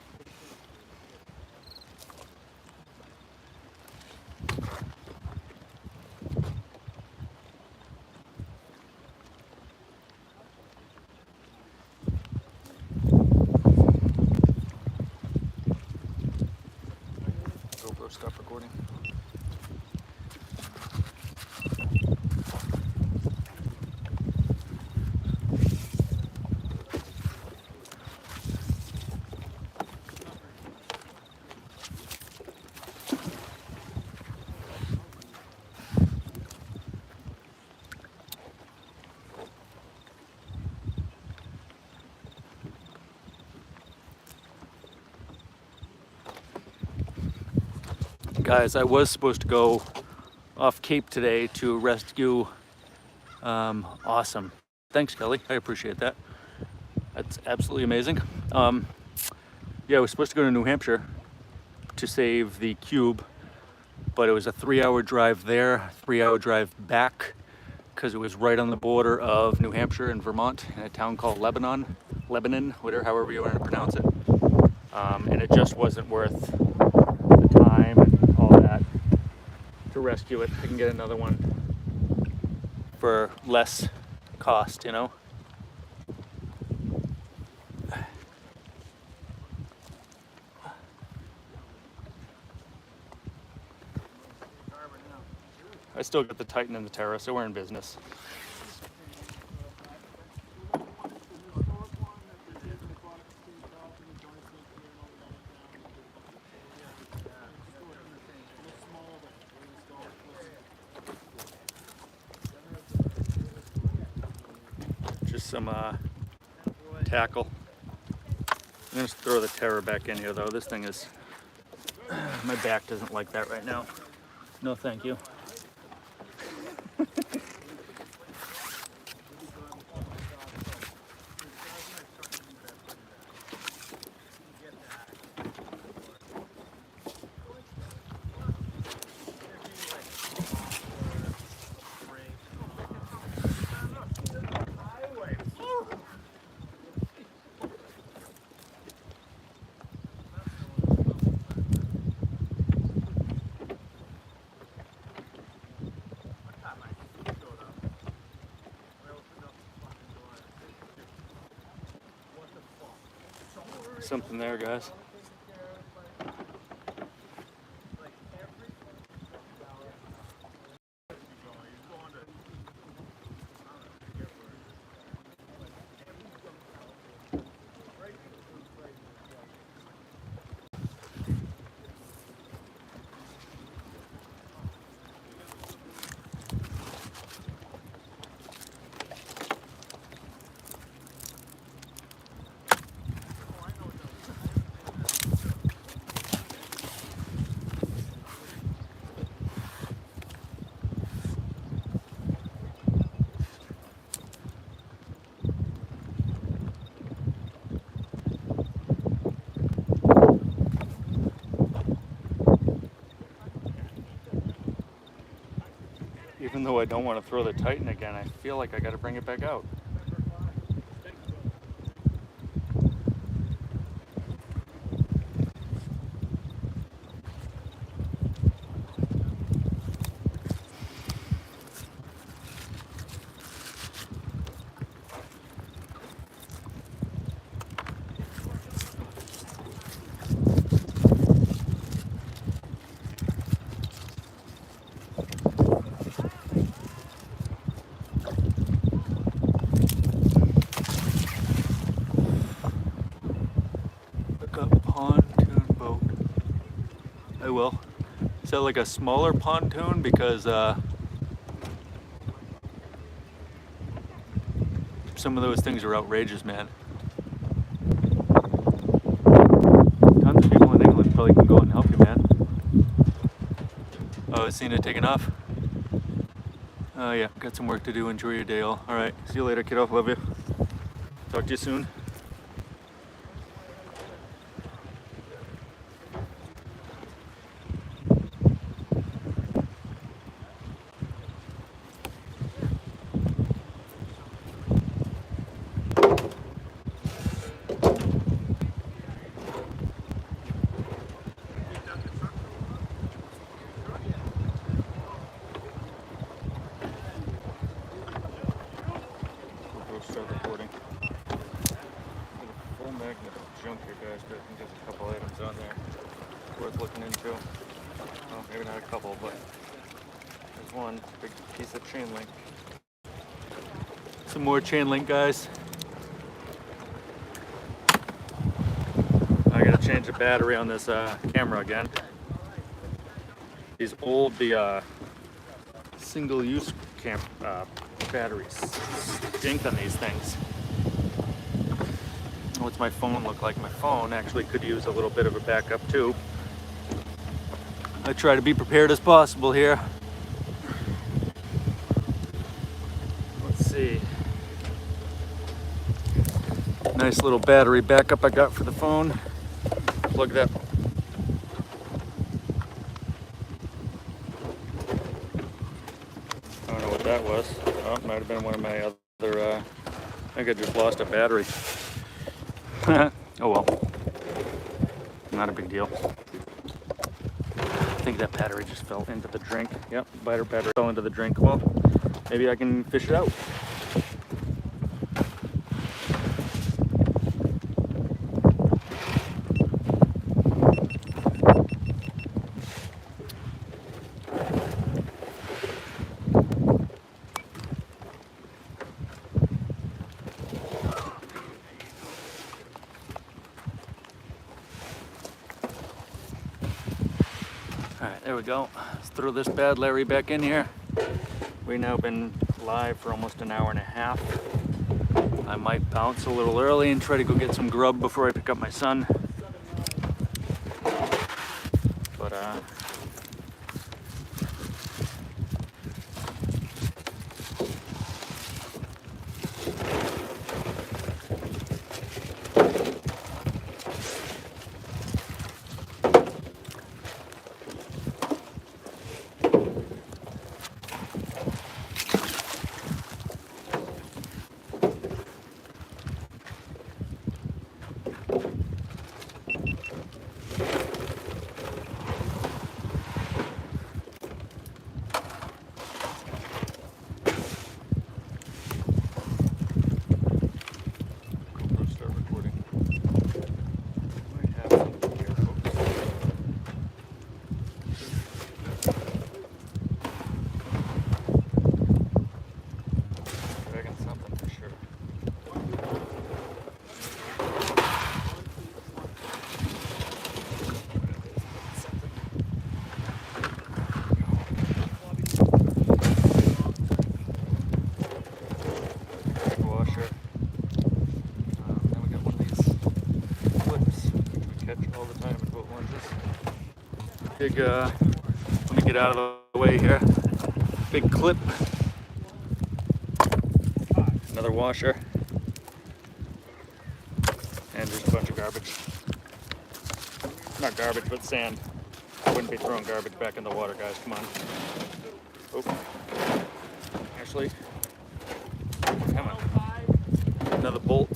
GoPro, stop recording. Guys, I was supposed to go off Cape today to rescue Awesome. Thanks, Kelly. I appreciate that. That's absolutely amazing. Yeah, I was supposed to go to New Hampshire to save the cube, but it was a 3-hour drive there, 3-hour drive back, because it was right on the border of New Hampshire and Vermont in a town called Lebanon, whatever, however you want to pronounce it. And it just wasn't worth the time and all that to rescue it. I can get another one for less cost, you know? I was still got the Titan and the Terra, so we're in business. Just some tackle. I'm gonna throw the Terra back in here though. This thing is, my back doesn't like that right now. No, thank you. Something there, guys. Even though I don't want to throw the Titan again, I feel like I got to bring it back out. Pontoon boat. I will. Is that like a smaller pontoon? Because some of those things are outrageous, man. Tons of people in England probably can go and help you, man. Oh, seen it taken off? Oh yeah, got some work to do. Enjoy your day all. Alright, see you later, kiddo. Love you. Talk to you soon. Start recording. Full magnet of junk here, guys, but I think there's a couple items on there worth looking into. Well, maybe not a couple, but there's one big piece of chain link. Some more chain link, guys. I gotta change the battery on this camera again. These old, single-use batteries stink on these things. What's my phone look like? My phone actually could use a little bit of a backup too. I try to be prepared as possible here. Let's see. Nice little battery backup I got for the phone. Plug that. I don't know what that was. Oh, it might have been one of my other, I think I just lost a battery. Oh well, not a big deal. I think that battery just fell into the drink. Yep, battery fell into the drink. Well, maybe I can fish it out. There we go. Let's throw this bad Larry back in here. We've now been live for almost an hour and a half. I might bounce a little early and try to go get some grub before I pick up my son. But start recording. Might have something here, folks. Dragging something for sure. Washer. Then we got one of these clips we catch all the time in boat launches. Big, let me get out of the way here. Big clip. Another washer. And just a bunch of garbage. Not garbage, but sand. I wouldn't be throwing garbage back in the water, guys. Come on. Oh. Actually, come on. Another bolt.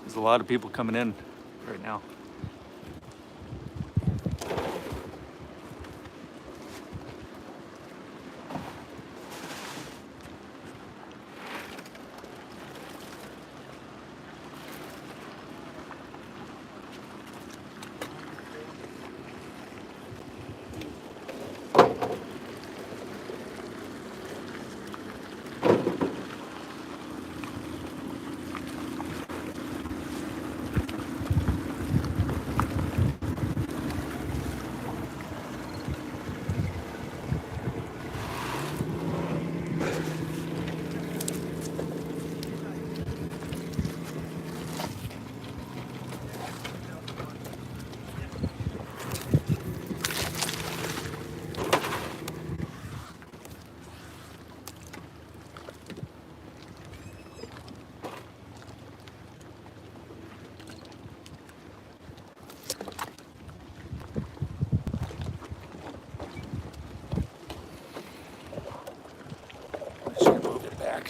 There's a lot of people coming in right now.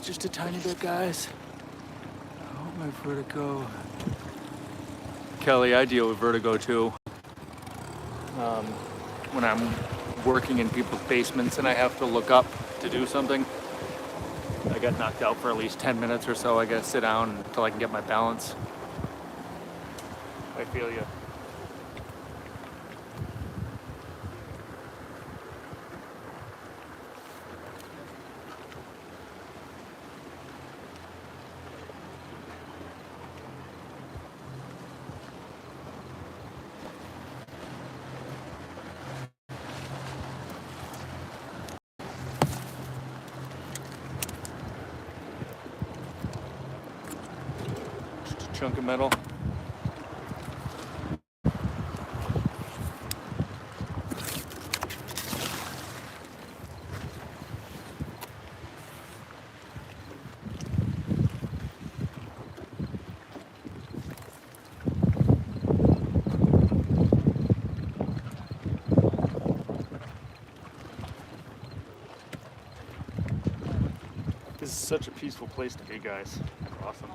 Just a tiny bit, guys. Oh, my vertigo. Kelly, I deal with vertigo too. When I'm working in people's basements and I have to look up to do something, I get knocked out for at least 10 minutes or so. I gotta sit down until I can get my balance. I feel you. Chunk of metal. This is such a peaceful place to be, guys. Awesome.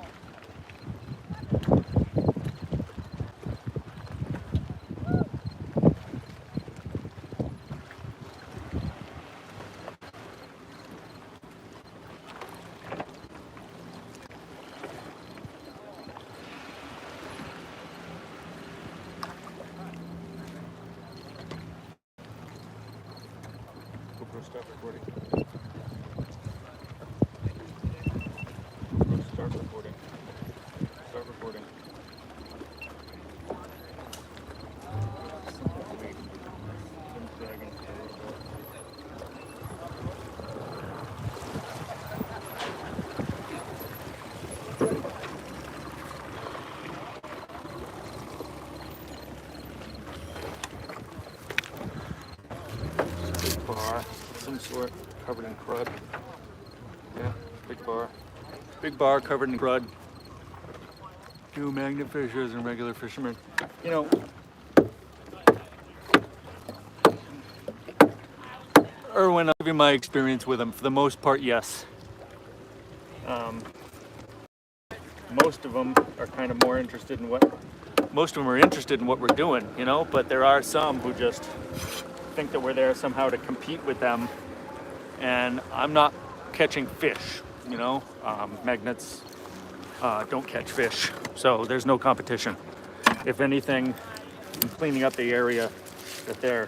Start recording. Start recording. Start recording. Big bar of some sort, covered in crud. Yeah, big bar. Big bar covered in crud. Two magnet fishers and regular fishermen. You know, Erwin, I'll give you my experience with them. For the most part, yes. Most of them are kind of more interested in what. Most of them are interested in what we're doing, you know. But there are some who just think that we're there somehow to compete with them. And I'm not catching fish, you know. Magnets don't catch fish, so there's no competition. If anything, I'm cleaning up the area that they're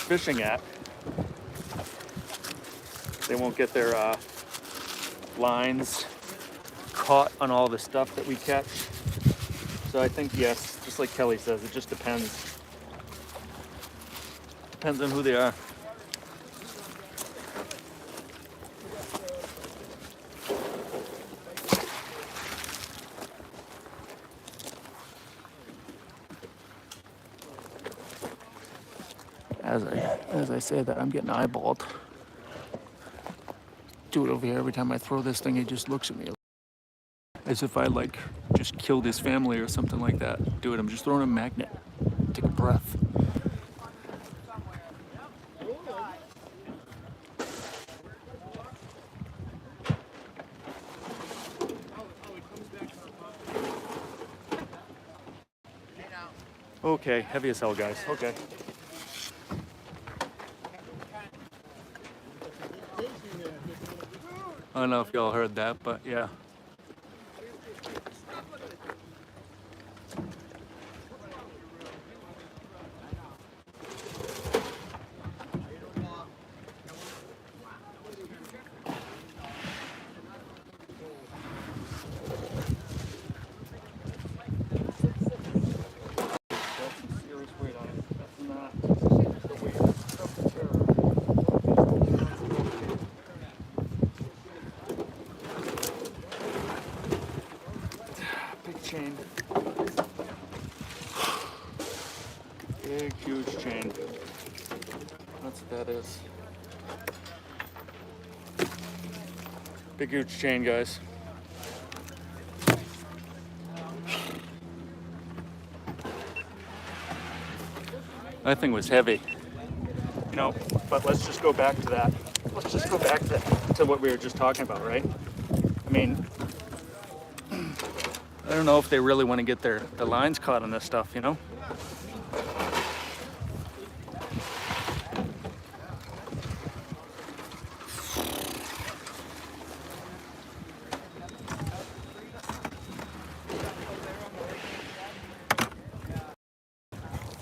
fishing at. They won't get their lines caught on all the stuff that we catch. So I think, yes, just like Kelly says, it just depends. Depends on who they are. As I say that, I'm getting eyeballed. Dude over here, every time I throw this thing, he just looks at me as if I like just killed his family or something like that. Dude, I'm just throwing a magnet. Take a breath. Okay, heavy as hell, guys. Okay. I don't know if y'all heard that, but yeah. Big chain. Big, huge chain. That's what that is. Big, huge chain, guys. That thing was heavy. You know, but let's just go back to that. Let's just go back to what we were just talking about, right? I mean, I don't know if they really want to get their lines caught on this stuff, you know?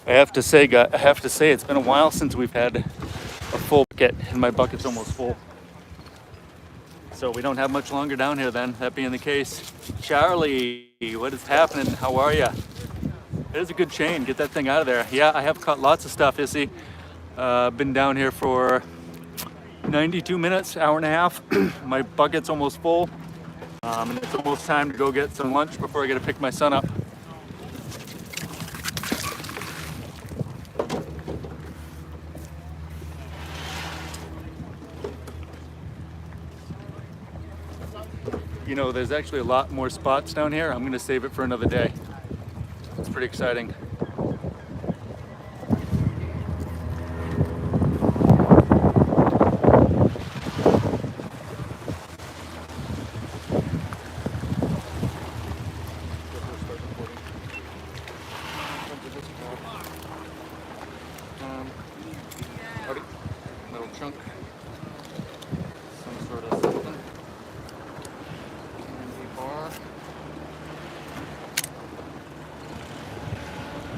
I have to say, it's been a while since we've had a full bucket, and my bucket's almost full. So we don't have much longer down here then, that being the case. Charlie, what is happening? How are you? It is a good chain, get that thing out of there. Yeah, I have caught lots of stuff, Issy. Been down here for 92 minutes, hour and a half. My bucket's almost full. And it's almost time to go get some lunch before I get to pick my son up. You know, there's actually a lot more spots down here. I'm going to save it for another day. It's pretty exciting. Howdy. Little chunk. Some sort of something. Candy bar.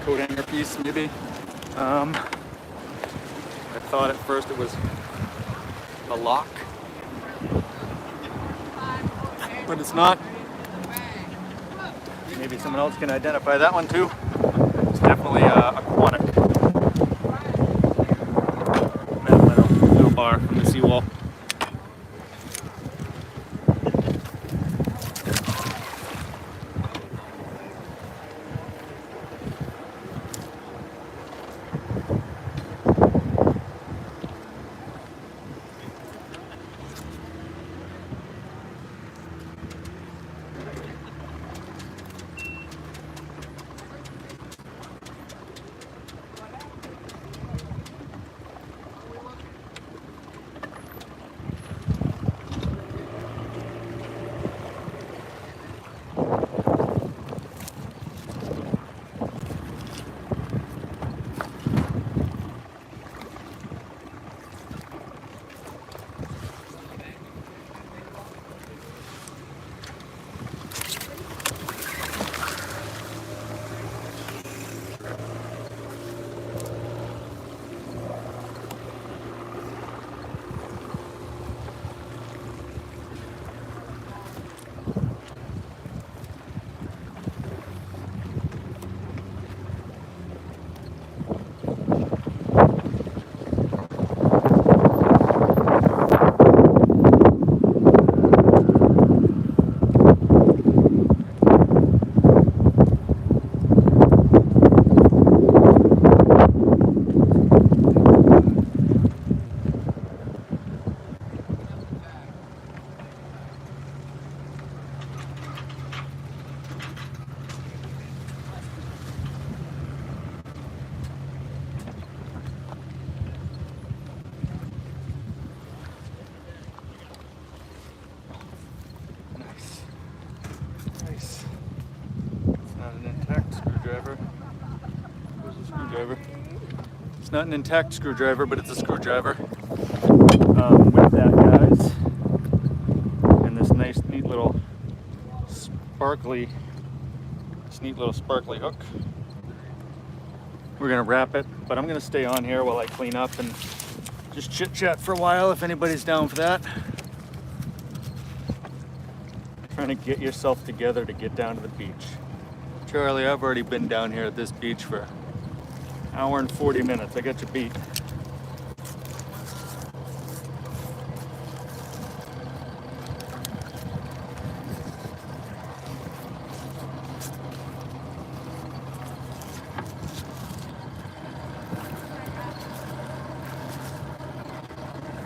Coat hanger piece, maybe. I thought at first it was a lock, but it's not. Maybe someone else can identify that one too. It's definitely aquatic. That little bar from the seawall. Nice. It's not an intact screwdriver. Where's the screwdriver? It's not an intact screwdriver, but it's a screwdriver. With that, guys, and this nice, neat little sparkly hook. We're gonna wrap it, but I'm gonna stay on here while I clean up and just chit chat for a while if anybody's down for that. Trying to get yourself together to get down to the beach. Charlie, I've already been down here at this beach for an hour and 40 minutes. I got you beat.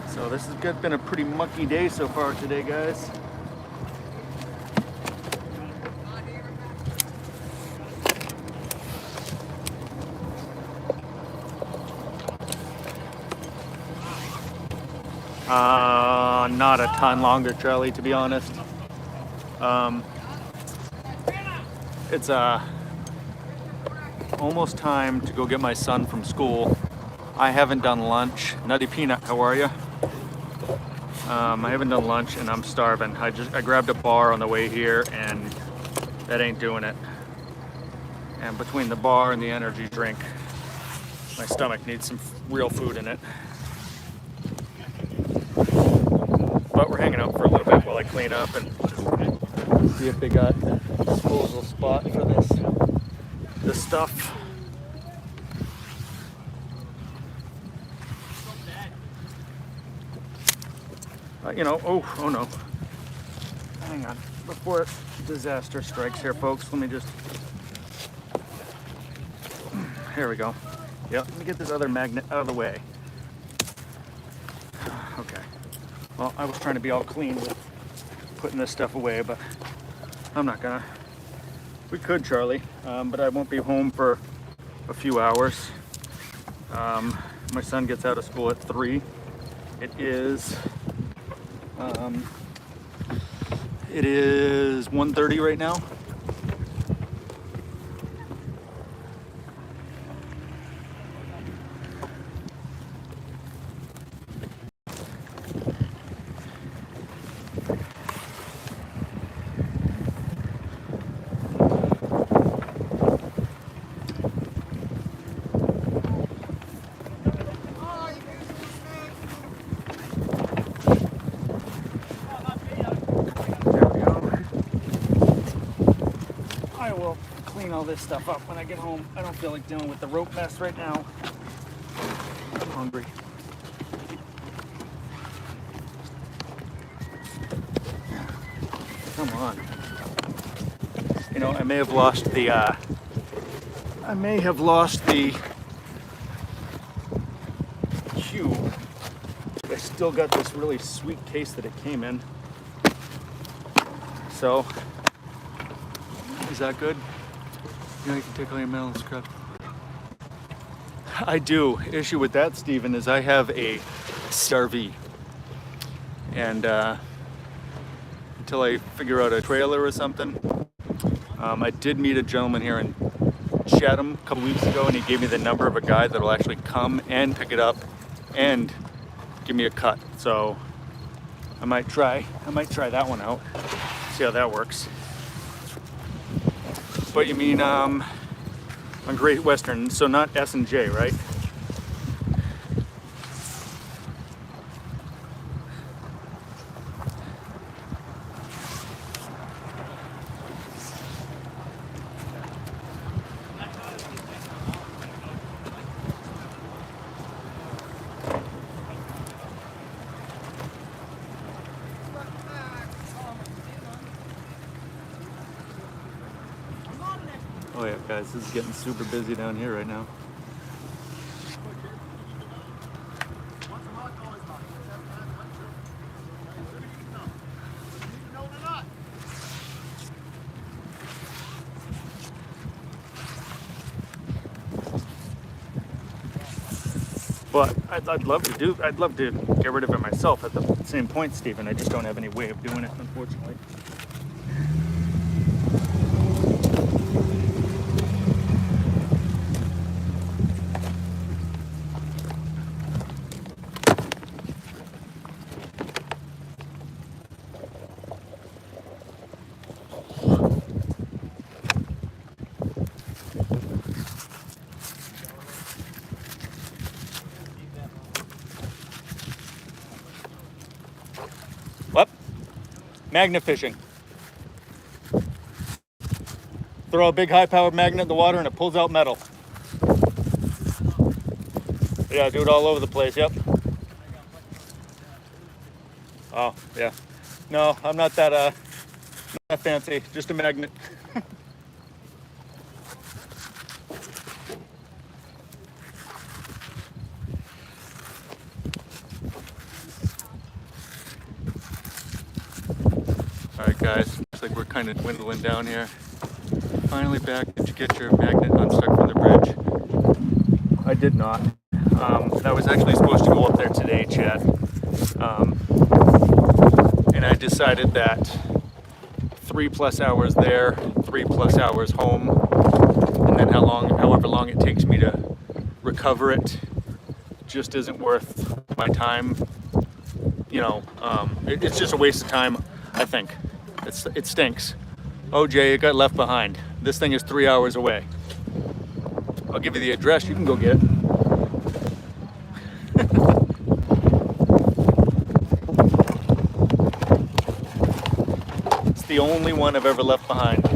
So this has been a pretty mucky day so far today, guys. Not a ton longer, Charlie, to be honest. It's almost time to go get my son from school. I haven't done lunch. Nutty Peanut, how are you? I haven't done lunch and I'm starving. I grabbed a bar on the way here and that ain't doing it. And between the bar and the energy drink, my stomach needs some real food in it. But we're hanging out for a little bit while I clean up and see if they got a disposal spot for this stuff. You know, oh no. Hang on. Before disaster strikes here, folks, let me just... Here we go. Yep, let me get this other magnet out of the way. Okay. Well, I was trying to be all clean with putting this stuff away, but I'm not gonna. We could, Charlie, but I won't be home for a few hours. My son gets out of school at 3. It is 1:30 right now. all this stuff up when I get home. I don't feel like dealing with the rope mess right now. I'm hungry. Come on. You know, I may have lost the cube. I still got this really sweet case that it came in. So, is that good? You know, you can take all your metal and scrap. I do. Issue with that, Stephen, is I have a CRV. And until I figure out a trailer or something, I did meet a gentleman here in Chatham a couple weeks ago, and he gave me the number of a guy that'll actually come and pick it up and give me a cut. So I might try that one out, see how that works. But you mean on Great Western, so not S&J, right? Oh yeah, guys, this is getting super busy down here right now. But I'd love to get rid of it myself at the same point, Stephen. I just don't have any way of doing it, unfortunately. What? Magnet fishing. Throw a big high-powered magnet in the water and it pulls out metal. Yeah, do it all over the place, yep. Oh, yeah. No, I'm not that fancy, just a magnet. Alright guys, looks like we're kind of dwindling down here. Finally back. Did you get your magnet unstuck from the bridge? I did not. That was actually supposed to go up there today, Chad. And I decided that 3+ hours there, 3+ hours home, and then however long it takes me to recover it, just isn't worth my time. You know, it's just a waste of time, I think. It stinks. Oh, Jay, it got left behind. This thing is 3 hours away. I'll give you the address. You can go get it. It's the only one I've ever left behind.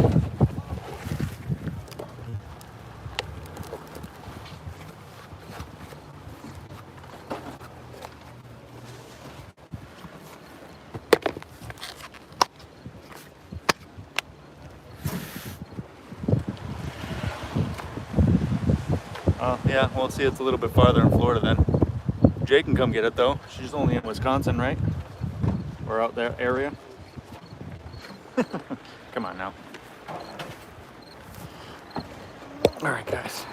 Yeah, well, see, it's a little bit farther in Florida then. Jay can come get it, though. She's only in Wisconsin, right? Or out there area. Come on now. All right, guys.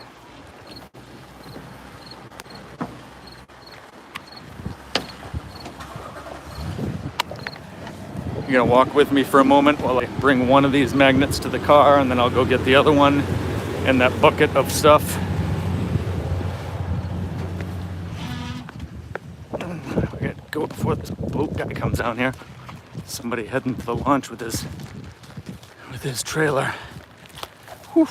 You're gonna walk with me for a moment while I bring one of these magnets to the car, and then I'll go get the other one and that bucket of stuff. We gotta go before the boat guy comes down here. Somebody heading to the launch with his trailer. Whew.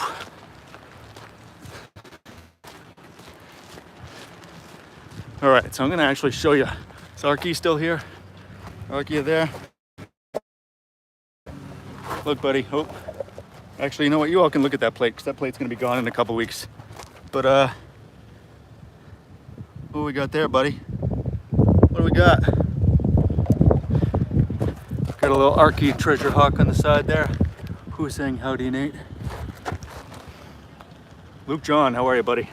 All right, so I'm gonna actually show you. Is Arky still here? Arky, you there? Look, buddy. Oh, Actually, you know what? You all can look at that plate because that plate's gonna be gone in a couple weeks. But what we got there, buddy? What do we got? Got a little Arky treasure hawk on the side there. Who's saying howdy, Nate? Luke John, how are you, buddy?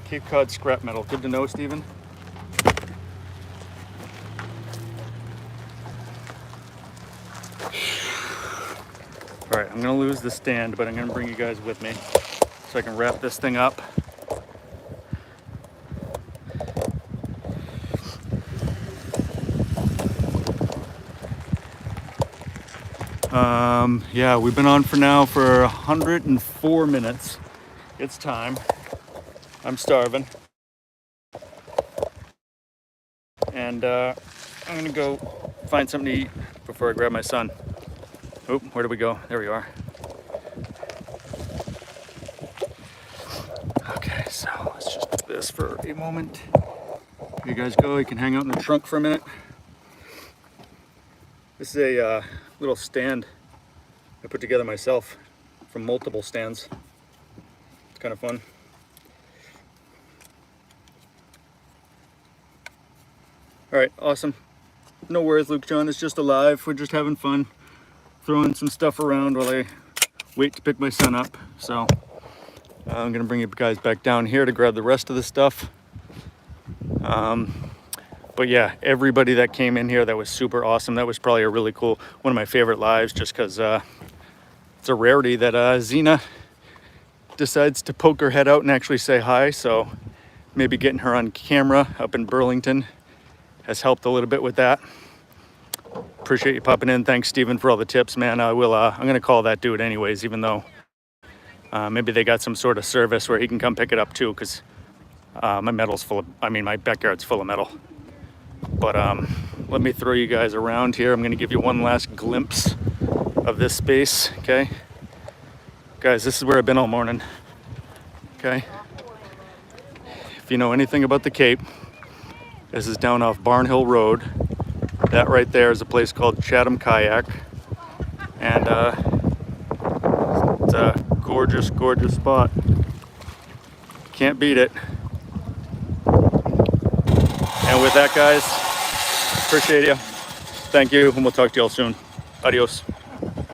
Cape Cod scrap metal. Good to know, Stephen. All right, I'm gonna lose the stand, but I'm gonna bring you guys with me so I can wrap this thing up. Yeah, we've been on for 104 minutes. It's time. I'm starving. And I'm gonna go find something to eat before I grab my son. Oh, where do we go? There we are. Okay, so let's just do this for a moment. Here you guys go. You can hang out in the trunk for a minute. This is a little stand I put together myself from multiple stands. It's kind of fun. All right, awesome. No worries, Luke John. It's just alive. We're just having fun, throwing some stuff around while I wait to pick my son up. So I'm gonna bring you guys back down here to grab the rest of the stuff. But yeah, everybody that came in here, that was super awesome. That was probably a really cool, one of my favorite lives, just because it's a rarity that Xena decides to poke her head out and actually say hi. So maybe getting her on camera up in Burlington has helped a little bit with that. Appreciate you popping in. Thanks, Stephen, for all the tips, man. I'm gonna call that dude anyways, even though maybe they got some sort of service where he can come pick it up too, because my backyard's full of metal. But let me throw you guys around here. I'm gonna give you one last glimpse of this space, okay? Guys, this is where I've been all morning, okay? If you know anything about the Cape, this is down off Barnhill Road. That right there is a place called Chatham Kayak. And it's a gorgeous, gorgeous spot. Can't beat it. And with that, guys, appreciate you. Thank you, and we'll talk to you all soon. Adios.